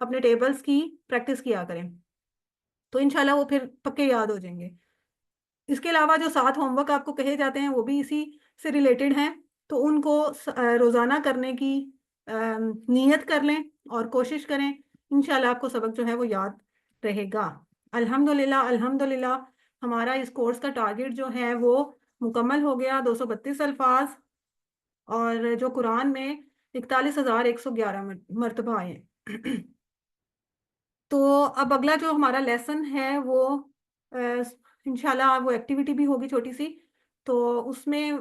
اپنے ٹیبلز کی پریکٹس کیا کریں, تو انشاءاللہ وہ پھر پکے یاد ہو جائیں گے. اس کے علاوہ جو 7 ہوم ورک آپ کو کہے جاتے ہیں وہ بھی اسی سے ریلیٹڈ ہیں, تو ان کو روزانہ کرنے کی نیت کر لیں اور کوشش کریں. انشاءاللہ آپ کو سبق جو ہے وہ یاد رہے گا. الحمدللہ الحمدللہ ہمارا اس کورس کا ٹارگٹ جو ہے وہ مکمل ہو گیا. 232 الفاظ, اور جو قرآن میں 41,111 مرتبہ آئے. تو اب اگلا جو ہمارا لیسن ہے وہ انشاءاللہ وہ ایکٹیویٹی بھی ہوگی چھوٹی سی. تو اس میں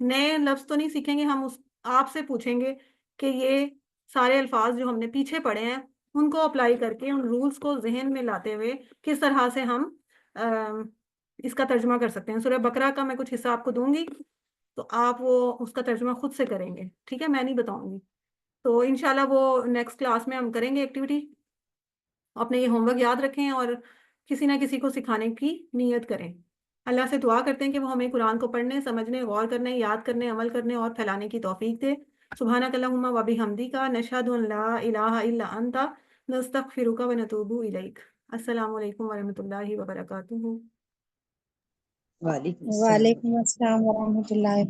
نئے لفظ تو نہیں سیکھیں گے ہم, آپ سے پوچھیں گے کہ یہ سارے الفاظ جو ہم نے پیچھے پڑھے ہیں ان کو اپلائی کر کے, ان رولز کو ذہن میں لاتے ہوئے کس طرح سے ہم اس کا ترجمہ کر سکتے ہیں. سورہ بقرہ کا میں کچھ حصہ آپ کو دوں گی, تو آپ وہ اس کا ترجمہ خود سے کریں گے. ٹھیک ہے, میں نہیں بتاؤں گی. تو انشاءاللہ وہ نیکسٹ کلاس میں ہم کریں گے ایکٹیویٹی. اپنے یہ ہوم ورک یاد رکھیں اور کسی نہ کسی کو سکھانے کی نیت کریں. اللہ سے دعا کرتے ہیں کہ وہ ہمیں قرآن کو پڑھنے, سمجھنے, غور کرنے, یاد کرنے, عمل کرنے اور پھیلانے کی توفیق دے. سبحانک اللہم و بحمدک نشہد ان لا الہ الا انت نستغفرک و نتوب الیک. السلام علیکم ورحمۃ اللہ وبرکاتہ. وعلیکم السلام. وعلیکم السلام ورحمۃ اللہ